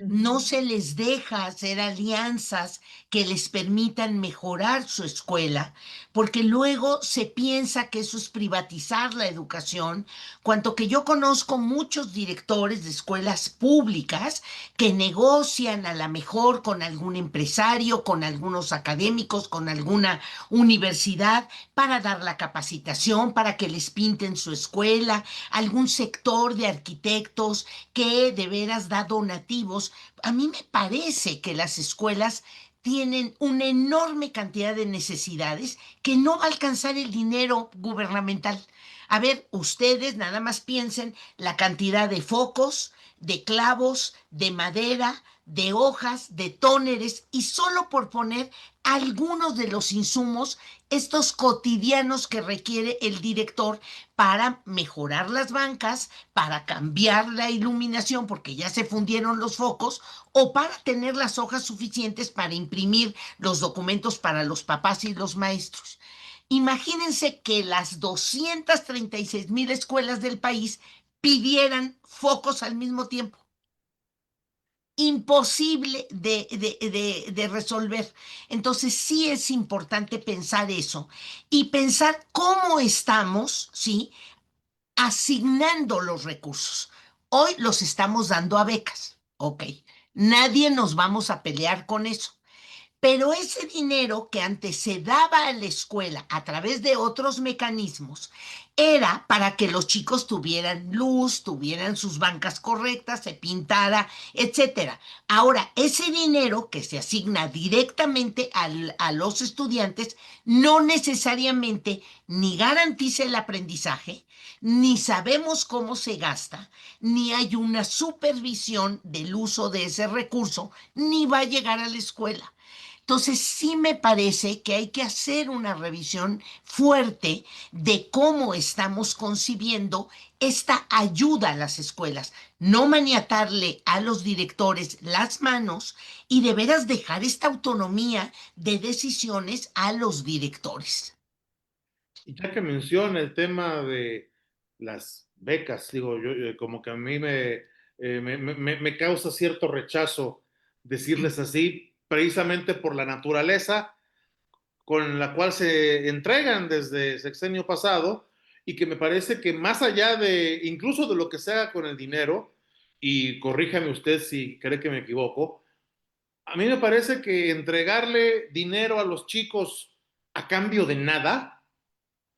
[SPEAKER 3] no
[SPEAKER 1] Ujú.
[SPEAKER 3] se les deja hacer alianzas que les permitan mejorar su escuela, porque luego se piensa que eso es privatizar la educación, cuanto que yo conozco muchos directores de escuelas públicas que negocian a la mejor con algún empresario, con algunos académicos, con alguna universidad para dar la capacitación, para que les pinten su escuela, algún sector de arquitectos que de veras da donativos. A mí me parece que las escuelas tienen una enorme cantidad de necesidades que no va a alcanzar el dinero gubernamental. A ver, ustedes nada más piensen la cantidad de focos, de clavos, de madera, de hojas, de tóneres, y solo por poner algunos de los insumos, estos cotidianos que requiere el director para mejorar las bancas, para cambiar la iluminación porque ya se fundieron los focos, o para tener las hojas suficientes para imprimir los documentos para los papás y los maestros. Imagínense que las 236,000 escuelas del país pidieran focos al mismo tiempo. Imposible de resolver. Entonces sí es importante pensar eso y pensar cómo estamos, ¿sí? Asignando los recursos. Hoy los estamos dando a becas, ok. Nadie nos vamos a pelear con eso. Pero ese dinero que antes se daba a la escuela a través de otros mecanismos era para que los chicos tuvieran luz, tuvieran sus bancas correctas, se pintara, etcétera. Ahora, ese dinero que se asigna directamente a los estudiantes no necesariamente ni garantiza el aprendizaje, ni sabemos cómo se gasta, ni hay una supervisión del uso de ese recurso, ni va a llegar a la escuela. Entonces, sí me parece que hay que hacer una revisión fuerte de cómo estamos concibiendo esta ayuda a las escuelas. No maniatarle a los directores las manos y de veras dejar esta autonomía de decisiones a los directores.
[SPEAKER 2] Y ya que menciona el tema de las becas, digo, como que a mí me causa cierto rechazo decirles así, precisamente por la naturaleza con la cual se entregan desde el sexenio pasado y que me parece que más allá de, incluso de lo que se haga con el dinero, y corríjame usted si cree que me equivoco, a mí me parece que entregarle dinero a los chicos a cambio de nada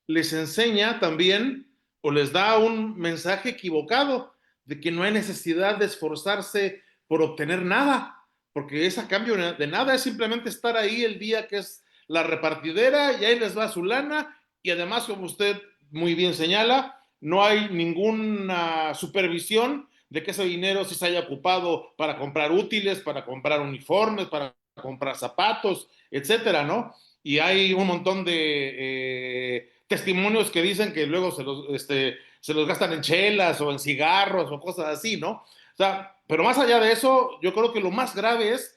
[SPEAKER 2] les enseña también o les da un mensaje equivocado de que no hay necesidad de esforzarse por obtener nada, porque es a cambio de nada, es simplemente estar ahí el día que es la repartidera y ahí les va su lana y además, como usted muy bien señala, no hay ninguna supervisión de que ese dinero sí se haya ocupado para comprar útiles, para comprar uniformes, para comprar zapatos, etcétera, ¿no? Y hay un montón de testimonios que dicen que luego se los gastan en chelas o en cigarros o cosas así, ¿no? O sea, pero más allá de eso, yo creo que lo más grave es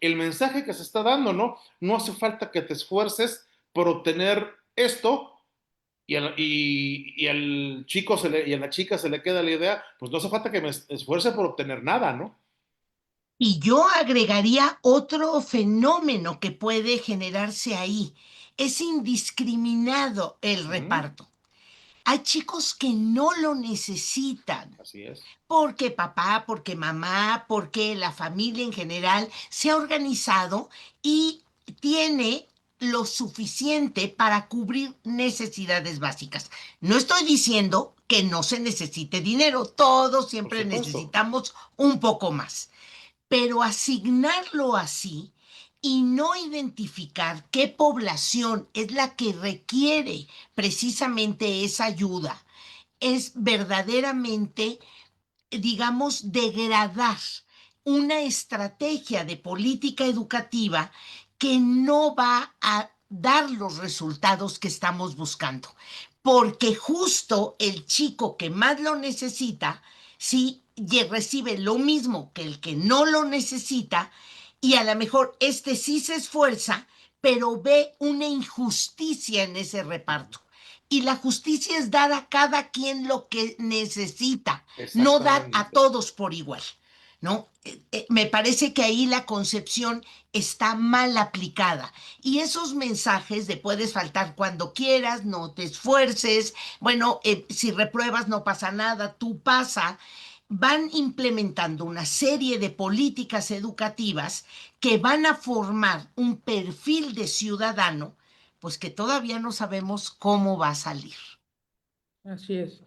[SPEAKER 2] el mensaje que se está dando, ¿no? No hace falta que te esfuerces por obtener esto y al chico y a la chica se le queda la idea, pues no hace falta que me esfuerce por obtener nada, ¿no?
[SPEAKER 3] Y yo agregaría otro fenómeno que puede generarse ahí. Es indiscriminado el
[SPEAKER 2] Uh -huh.
[SPEAKER 3] reparto. Hay chicos que no lo necesitan,
[SPEAKER 2] Así es.
[SPEAKER 3] porque papá, porque mamá, porque la familia en general se ha organizado y tiene lo suficiente para cubrir necesidades básicas. No estoy diciendo que no se necesite dinero, todos
[SPEAKER 2] Por
[SPEAKER 3] siempre
[SPEAKER 2] supuesto.
[SPEAKER 3] necesitamos un poco más, pero asignarlo así y no identificar qué población es la que requiere precisamente esa ayuda es verdaderamente, digamos, degradar una estrategia de política educativa que no va a dar los resultados que estamos buscando. Porque justo el chico que más lo necesita, sí recibe lo mismo que el que no lo necesita, y a lo mejor este sí se esfuerza, pero ve una injusticia en ese reparto. Y la justicia es dar a cada quien lo que necesita, no dar a
[SPEAKER 2] Exactamente.
[SPEAKER 3] todos por igual, ¿no? Me parece que ahí la concepción está mal aplicada. Y esos mensajes de puedes faltar cuando quieras, no te esfuerces, bueno, si repruebas no pasa nada, tú pasa, van implementando una serie de políticas educativas que van a formar un perfil de ciudadano, pues que todavía no sabemos cómo va a salir.
[SPEAKER 1] Así es.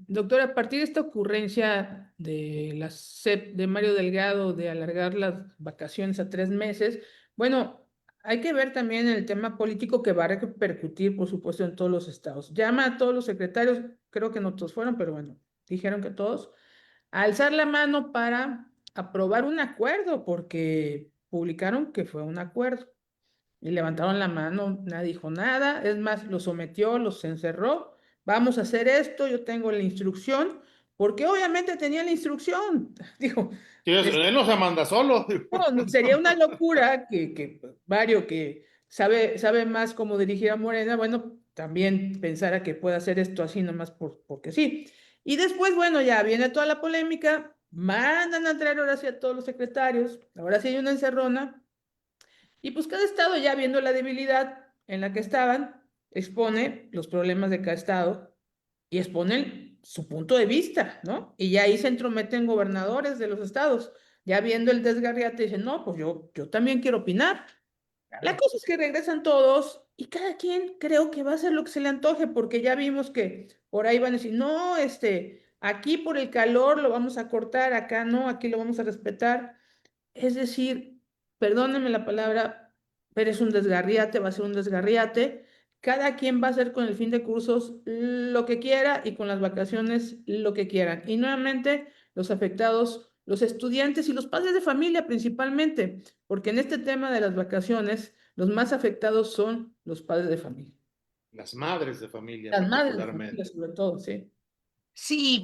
[SPEAKER 1] Doctora, a partir de esta ocurrencia de la SEP de Mario Delgado de alargar las vacaciones a 3 meses, bueno, hay que ver también el tema político que va a repercutir, por supuesto, en todos los estados. Llama a todos los secretarios, creo que no todos fueron, pero bueno, dijeron que todos, a alzar la mano para aprobar un acuerdo, porque publicaron que fue un acuerdo. Y levantaron la mano, nadie dijo nada, es más, los sometió, los encerró, vamos a hacer esto, yo tengo la instrucción, porque obviamente tenía la instrucción. Digo,
[SPEAKER 2] Sí,
[SPEAKER 1] es-
[SPEAKER 2] él no se manda solo.
[SPEAKER 1] no, sería una locura que Mario, que sabe más cómo dirigir a Morena, bueno, también pensara que puede hacer esto así nomás porque sí. Y después, bueno, ya viene toda la polémica, mandan a traer ahora sí a todos los secretarios, ahora sí hay una encerrona, y pues cada estado, ya viendo la debilidad en la que estaban, expone los problemas de cada estado y exponen su punto de vista, ¿no? Y ya ahí se entrometen gobernadores de los estados. ya viendo el desgarriate, dicen, no, pues yo también quiero opinar. La
[SPEAKER 2] Claro.
[SPEAKER 1] cosa es que regresan todos y cada quien creo que va a hacer lo que se le antoje, porque ya vimos que por ahí van a decir, no, aquí por el calor lo vamos a cortar, acá no, aquí lo vamos a respetar. Es decir, perdónenme la palabra, pero es un desgarriate, va a ser un desgarriate. Cada quien va a hacer con el fin de cursos lo que quiera y con las vacaciones lo que quieran. Y nuevamente, los afectados, los estudiantes y los padres de familia principalmente, porque en este tema de las vacaciones, los más afectados son los padres de familia.
[SPEAKER 2] Las madres de familia
[SPEAKER 1] Las madres de familia,
[SPEAKER 2] particularmente.
[SPEAKER 1] sobre todo, sí.
[SPEAKER 3] Sí,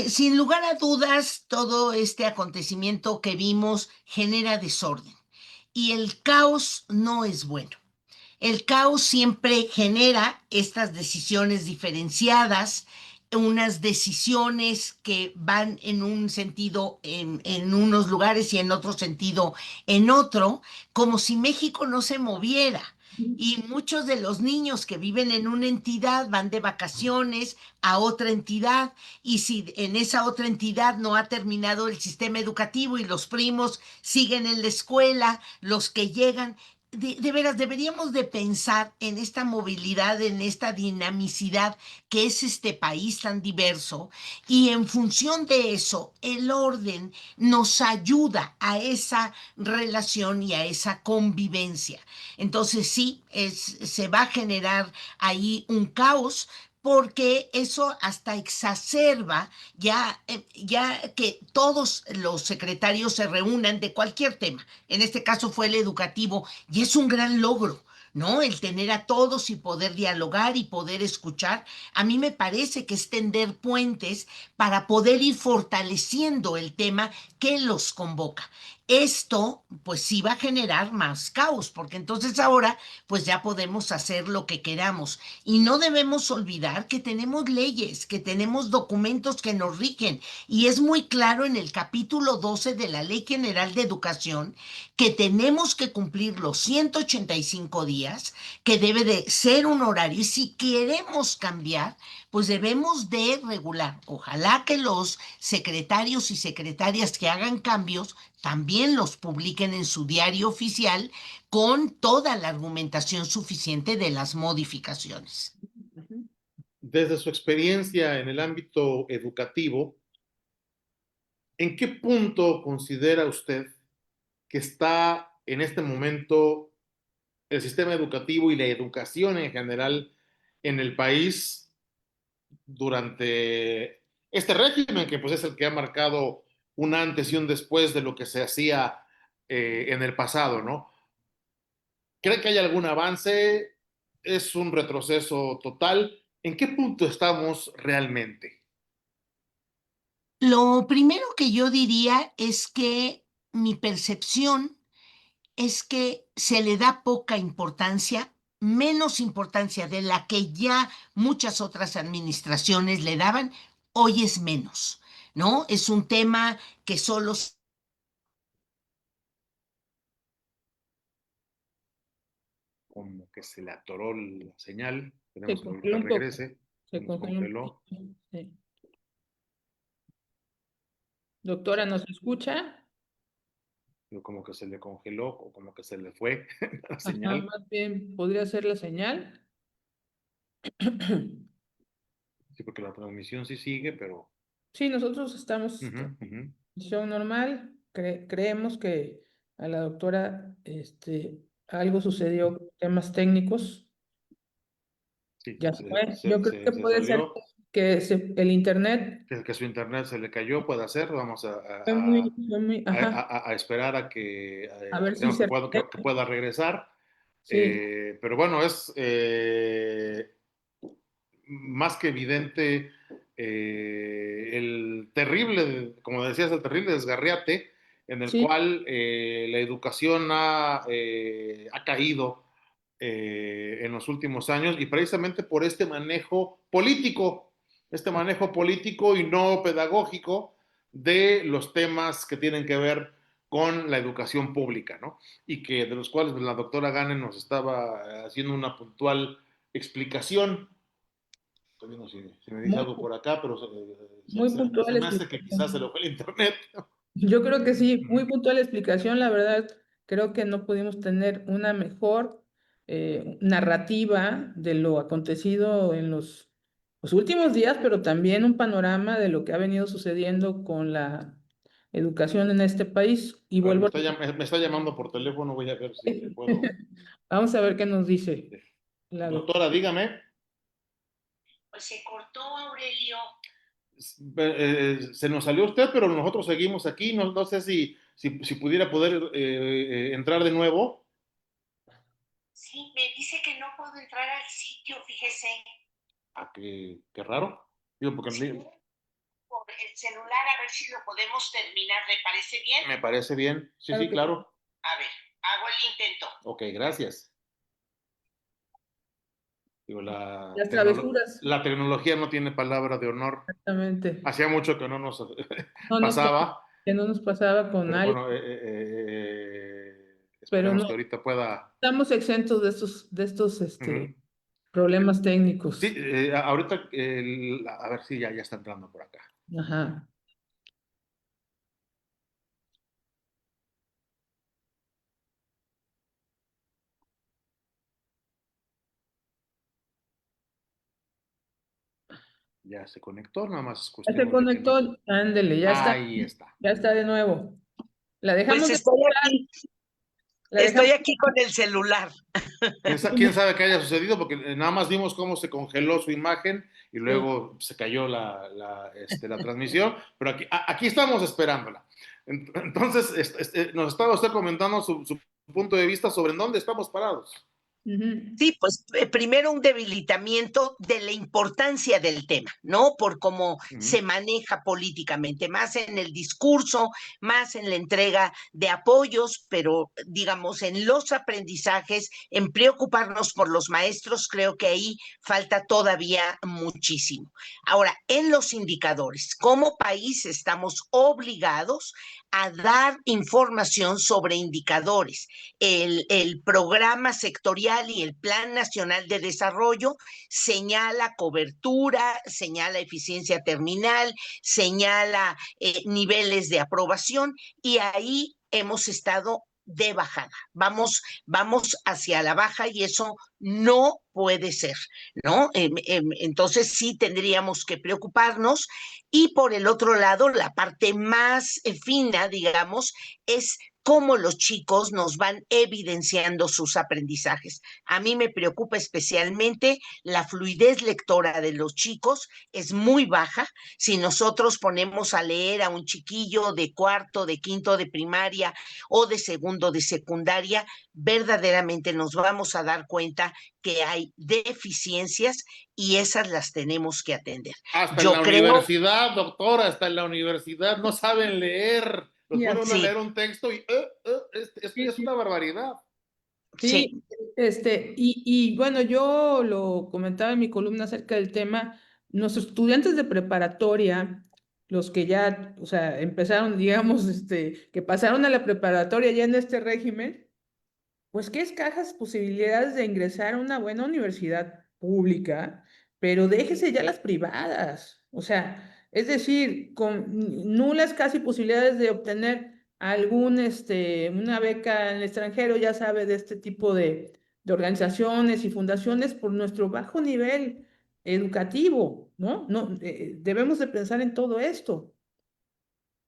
[SPEAKER 3] sin lugar a dudas, todo este acontecimiento que vimos genera desorden y el caos no es bueno. El caos siempre genera estas decisiones diferenciadas, unas decisiones que van en un sentido en unos lugares y en otro sentido en otro, como si México no se moviera. Y muchos de los niños que viven en una entidad van de vacaciones a otra entidad y si en esa otra entidad no ha terminado el sistema educativo y los primos siguen en la escuela, los que llegan, de veras, deberíamos de pensar en esta movilidad, en esta dinamicidad que es este país tan diverso y en función de eso, el orden nos ayuda a esa relación y a esa convivencia. Entonces sí, se va a generar ahí un caos porque eso hasta exacerba ya que todos los secretarios se reúnan de cualquier tema. En este caso fue el educativo y es un gran logro, ¿no? El tener a todos y poder dialogar y poder escuchar. A mí me parece que es tender puentes para poder ir fortaleciendo el tema que los convoca. Esto, pues sí va a generar más caos, porque entonces ahora, pues ya podemos hacer lo que queramos. Y no debemos olvidar que tenemos leyes, que tenemos documentos que nos rigen. Y es muy claro en el capítulo 12 de la Ley General de Educación que tenemos que cumplir los 185 días, que debe de ser un horario. Y si queremos cambiar, pues debemos de regular. Ojalá que los secretarios y secretarias que hagan cambios también los publiquen en su diario oficial con toda la argumentación suficiente de las modificaciones.
[SPEAKER 1] Ujú.
[SPEAKER 2] Desde su experiencia en el ámbito educativo, ¿en qué punto considera usted que está en este momento el sistema educativo y la educación en general en el país durante este régimen, que pues es el que ha marcado un antes y un después de lo que se hacía en el pasado, ¿no? ¿Cree que hay algún avance? ¿Es un retroceso total? ¿En qué punto estamos realmente?
[SPEAKER 3] Lo primero que yo diría es que mi percepción es que se le da poca importancia, menos importancia de la que ya muchas otras administraciones le daban, hoy es menos, ¿no? Es un tema que solo...
[SPEAKER 2] Como que se le atoró la señal,
[SPEAKER 1] Se
[SPEAKER 2] tenemos que
[SPEAKER 1] congeló
[SPEAKER 2] ahorita
[SPEAKER 1] un poco,
[SPEAKER 2] regrese, se
[SPEAKER 1] se
[SPEAKER 2] nos
[SPEAKER 1] congeló un
[SPEAKER 2] congeló.
[SPEAKER 1] poquito. Sí. Doctora, ¿nos escucha?
[SPEAKER 2] Como que se le congeló o como que se le fue la
[SPEAKER 1] Ajá,
[SPEAKER 2] señal.
[SPEAKER 1] más bien podría ser la señal.
[SPEAKER 2] Sí, porque la transmisión sí sigue, pero
[SPEAKER 1] Sí, nosotros estamos
[SPEAKER 2] uh-huh, uh-huh.
[SPEAKER 1] en show normal. Creemos que a la doctora algo sucedió con temas técnicos.
[SPEAKER 2] Sí,
[SPEAKER 1] Ya se fue. Yo creo que
[SPEAKER 2] se
[SPEAKER 1] puede ser
[SPEAKER 2] salió,
[SPEAKER 1] que el internet
[SPEAKER 2] que su internet se le cayó, puede ser, vamos
[SPEAKER 1] ajá,
[SPEAKER 2] a esperar a
[SPEAKER 1] a ver si
[SPEAKER 2] digamos,
[SPEAKER 1] se
[SPEAKER 2] que
[SPEAKER 1] regresa.
[SPEAKER 2] pueda regresar.
[SPEAKER 1] Sí,
[SPEAKER 2] Pero bueno, es más que evidente el terrible, como decías, el terrible desgarriate en el
[SPEAKER 1] sí,
[SPEAKER 2] cual la educación ha caído en los últimos años y precisamente por este manejo político y no pedagógico de los temas que tienen que ver con la educación pública, ¿no? Y que de los cuales la doctora Gane nos estaba haciendo una puntual explicación. Estoy viendo si me dice
[SPEAKER 1] muy,
[SPEAKER 2] algo por acá, pero
[SPEAKER 1] muy
[SPEAKER 2] se
[SPEAKER 1] puntual
[SPEAKER 2] me hace que quizás se
[SPEAKER 1] explicación.
[SPEAKER 2] lo fue el internet.
[SPEAKER 1] Yo creo que sí, muy puntual la explicación, la verdad, creo que no pudimos tener una mejor narrativa de lo acontecido en los últimos días, pero también un panorama de lo que ha venido sucediendo con la educación en este país. Y
[SPEAKER 2] A ver,
[SPEAKER 1] vuelvo a
[SPEAKER 2] me está llamando por teléfono, voy a ver si le puedo.
[SPEAKER 1] vamos a ver qué nos dice la doctora.
[SPEAKER 2] Doctora, dígame.
[SPEAKER 3] Pues se cortó, Aurelio.
[SPEAKER 2] Se nos salió usted, pero nosotros seguimos aquí. No, no sé si pudiera poder entrar de nuevo.
[SPEAKER 3] Sí, me dice que no puedo entrar al sitio, fíjese.
[SPEAKER 2] Ah, qué raro. Digo, porque
[SPEAKER 3] Sí, por el celular, a ver si lo podemos terminar. ¿Le parece bien?
[SPEAKER 2] me parece bien. Sí,
[SPEAKER 1] Claro
[SPEAKER 2] sí,
[SPEAKER 1] que
[SPEAKER 2] claro.
[SPEAKER 3] A ver, hago el intento.
[SPEAKER 2] Ok, gracias. Digo,
[SPEAKER 1] las travesuras,
[SPEAKER 2] la tecnología no tiene palabra de honor.
[SPEAKER 1] exactamente.
[SPEAKER 2] Hacía mucho que no nos
[SPEAKER 1] No nos pasaba,
[SPEAKER 2] pasaba,
[SPEAKER 1] que no nos pasaba con
[SPEAKER 2] pero
[SPEAKER 1] algo,
[SPEAKER 2] bueno,
[SPEAKER 1] pero
[SPEAKER 2] esperemos
[SPEAKER 1] no
[SPEAKER 2] que ahorita pueda.
[SPEAKER 1] estamos exentos de estos
[SPEAKER 2] Ujú.
[SPEAKER 1] problemas
[SPEAKER 2] Sí,
[SPEAKER 1] técnicos.
[SPEAKER 2] ahorita, a ver si ya está entrando por acá.
[SPEAKER 1] Ajá.
[SPEAKER 2] Ya se conectó, nada más es
[SPEAKER 1] Ya se
[SPEAKER 2] cuestión de que nos.
[SPEAKER 1] conectó, ándele,
[SPEAKER 2] Ahí está.
[SPEAKER 1] ya está de nuevo. La
[SPEAKER 4] Pues
[SPEAKER 1] dejamos de, la
[SPEAKER 4] estoy
[SPEAKER 1] dejamos.
[SPEAKER 4] aquí con el celular.
[SPEAKER 2] ¿Quién sabe qué haya sucedido? Porque nada más vimos cómo se congeló su imagen y
[SPEAKER 1] Sí.
[SPEAKER 2] luego se cayó la transmisión, pero aquí estamos esperándola. Entonces, nos estaba usted comentando su punto de vista sobre en dónde estamos parados.
[SPEAKER 1] Ujú.
[SPEAKER 4] Sí, pues primero un debilitamiento de la importancia del tema, ¿no? Por cómo se maneja políticamente, más en el discurso, más en la entrega de apoyos, pero digamos en los aprendizajes, en preocuparnos por los maestros, creo que ahí falta todavía muchísimo. Ahora, en los indicadores, como país estamos obligados a dar información sobre indicadores. El programa sectorial y el Plan Nacional de Desarrollo señala cobertura, señala eficiencia terminal, señala niveles de aprobación y ahí hemos estado de bajada. Vamos hacia la baja y eso no puede ser, ¿no? Entonces sí tendríamos que preocuparnos y por el otro lado, la parte más fina, digamos, es cómo los chicos nos van evidenciando sus aprendizajes. A mí me preocupa especialmente la fluidez lectora de los chicos, es muy baja. Si nosotros ponemos a leer a un chiquillo de cuarto, de quinto de primaria o de segundo de secundaria, verdaderamente nos vamos a dar cuenta que hay deficiencias y esas las tenemos que atender.
[SPEAKER 2] Hasta en
[SPEAKER 4] Yo
[SPEAKER 2] la
[SPEAKER 4] creo,
[SPEAKER 2] universidad, doctora, hasta en la universidad no saben leer. Los
[SPEAKER 1] Ya,
[SPEAKER 2] pone uno a
[SPEAKER 4] sí,
[SPEAKER 2] leer un texto y
[SPEAKER 1] sí,
[SPEAKER 2] es una barbaridad.
[SPEAKER 4] sí.
[SPEAKER 1] sí, y bueno, yo lo comentaba en mi columna acerca del tema, nuestros estudiantes de preparatoria, los que ya, o sea, empezaron, digamos, que pasaron a la preparatoria ya en este régimen, pues qué escasas posibilidades de ingresar a una buena universidad pública, pero déjese ya las privadas. O sea, es decir, con nulas casi posibilidades de obtener una beca en el extranjero, ya sabe, de este tipo de organizaciones y fundaciones por nuestro bajo nivel educativo, ¿no? No, debemos de pensar en todo esto.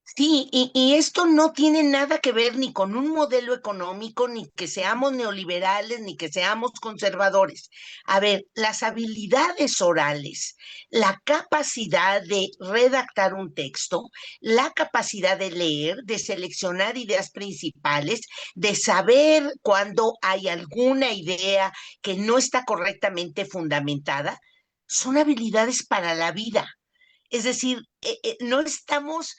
[SPEAKER 4] Sí, y esto no tiene nada que ver ni con un modelo económico, ni que seamos neoliberales, ni que seamos conservadores. A ver, las habilidades orales, la capacidad de redactar un texto, la capacidad de leer, de seleccionar ideas principales, de saber cuando hay alguna idea que no está correctamente fundamentada, son habilidades para la vida. Es decir, no estamos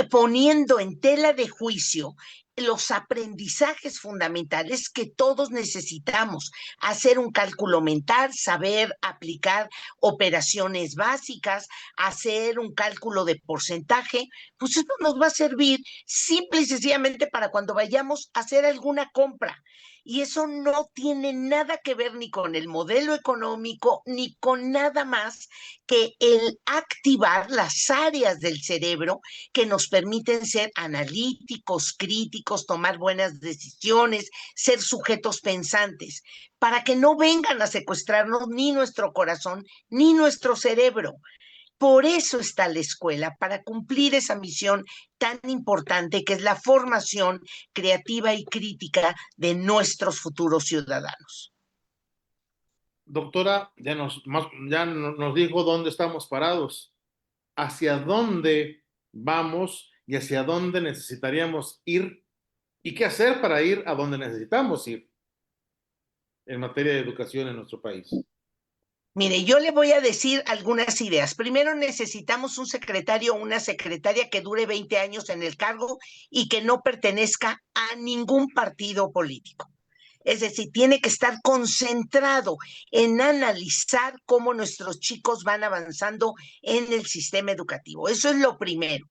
[SPEAKER 4] poniendo en tela de juicio los aprendizajes fundamentales que todos necesitamos, hacer un cálculo mental, saber aplicar operaciones básicas, hacer un cálculo de porcentaje, pues esto nos va a servir simple y sencillamente para cuando vayamos a hacer alguna compra. Y eso no tiene nada que ver ni con el modelo económico, ni con nada más que el activar las áreas del cerebro que nos permiten ser analíticos, críticos, tomar buenas decisiones, ser sujetos pensantes, para que no vengan a secuestrarnos ni nuestro corazón ni nuestro cerebro. Por eso está la escuela, para cumplir esa misión tan importante que es la formación creativa y crítica de nuestros futuros ciudadanos.
[SPEAKER 2] Doctora, ya nos dijo dónde estamos parados, hacia dónde vamos y hacia dónde necesitaríamos ir y qué hacer para ir a donde necesitamos ir en materia de educación en nuestro país.
[SPEAKER 4] Mire, yo le voy a decir algunas ideas. Primero, necesitamos un secretario o una secretaria que dure 20 años en el cargo y que no pertenezca a ningún partido político. Es decir, tiene que estar concentrado en analizar cómo nuestros chicos van avanzando en el sistema educativo. Eso es lo primero.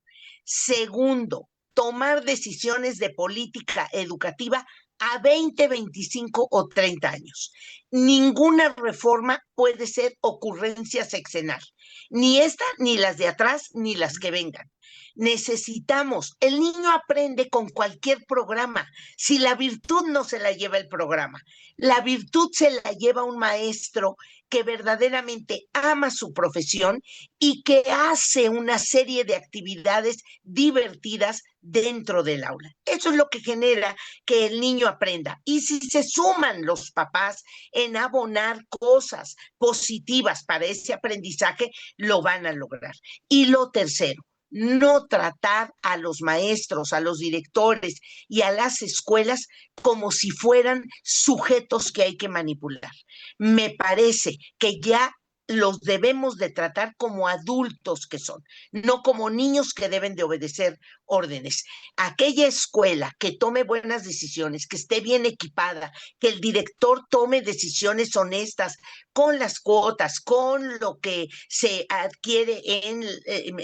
[SPEAKER 4] Segundo, tomar decisiones de política educativa a 20, 25 o 30 años. Ninguna reforma puede ser ocurrencia sexenal, ni esta, ni las de atrás, ni las que vengan. Necesitamos, el niño aprende con cualquier programa, si la virtud no se la lleva el programa, la virtud se la lleva un maestro que verdaderamente ama su profesión y que hace una serie de actividades divertidas dentro del aula. Eso es lo que genera que el niño aprenda. Y si se suman los papás en abonar cosas positivas para ese aprendizaje, lo van a lograr. Y lo tercero, no tratar a los maestros, a los directores y a las escuelas como si fueran sujetos que hay que manipular. Me parece que ya los debemos de tratar como adultos que son, no como niños que deben de obedecer órdenes. Aquella escuela que tome buenas decisiones, que esté bien equipada, que el director tome decisiones honestas con las cuotas, con lo que se adquiere en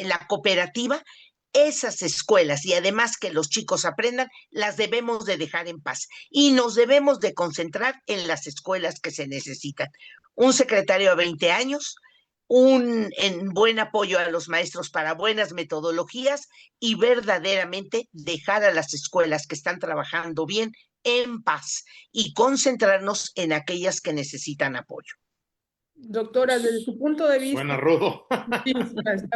[SPEAKER 4] la cooperativa, esas escuelas y además que los chicos aprendan, las debemos de dejar en paz y nos debemos de concentrar en las escuelas que se necesitan. Un secretario a 20 años, en buen apoyo a los maestros para buenas metodologías y verdaderamente dejar a las escuelas que están trabajando bien en paz y concentrarnos en aquellas que necesitan apoyo.
[SPEAKER 1] Doctora, desde su punto de vista,
[SPEAKER 2] Suena rudo.
[SPEAKER 1] sí,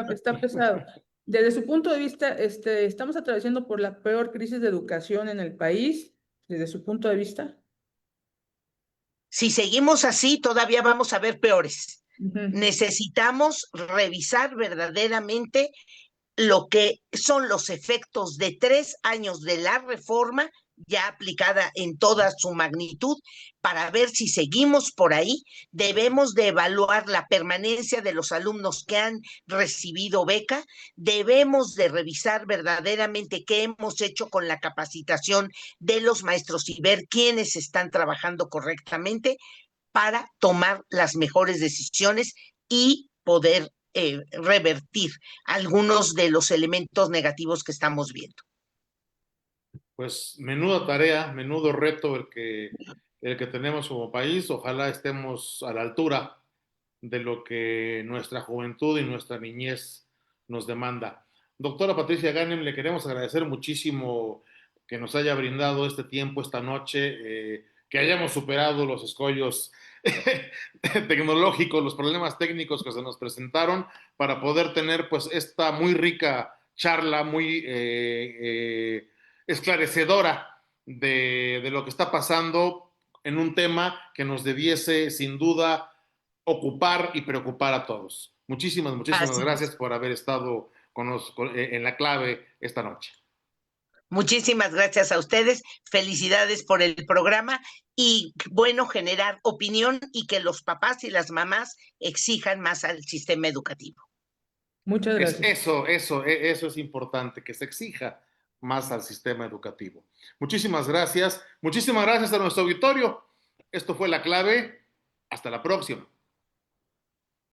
[SPEAKER 1] está pesado. Desde su punto de vista, estamos atravesando por la peor crisis de educación en el país, desde su punto de vista.
[SPEAKER 4] Si seguimos así, todavía vamos a ver peores.
[SPEAKER 1] Ujú.
[SPEAKER 4] Necesitamos revisar verdaderamente lo que son los efectos de 3 años de la reforma ya aplicada en toda su magnitud, para ver si seguimos por ahí. Debemos de evaluar la permanencia de los alumnos que han recibido beca, debemos de revisar verdaderamente qué hemos hecho con la capacitación de los maestros y ver quiénes están trabajando correctamente para tomar las mejores decisiones y poder revertir algunos de los elementos negativos que estamos viendo.
[SPEAKER 2] Pues menuda tarea, menudo reto el que tenemos como país. Ojalá estemos a la altura de lo que nuestra juventud y nuestra niñez nos demanda. Doctora Patricia Ganem, le queremos agradecer muchísimo que nos haya brindado este tiempo, esta noche, que hayamos superado los escollos tecnológicos, los problemas técnicos que se nos presentaron para poder tener pues esta muy rica charla, muy esclarecedora de lo que está pasando en un tema que nos debiese sin duda ocupar y preocupar a todos. Muchísimas gracias por haber estado en la clave esta noche.
[SPEAKER 4] Muchísimas gracias a ustedes, felicidades por el programa y bueno, generar opinión y que los papás y las mamás exijan más al sistema educativo.
[SPEAKER 1] Muchas gracias.
[SPEAKER 2] Eso es importante, que se exija más al sistema educativo. Muchísimas gracias a nuestro auditorio. Esto fue La Clave. Hasta la próxima.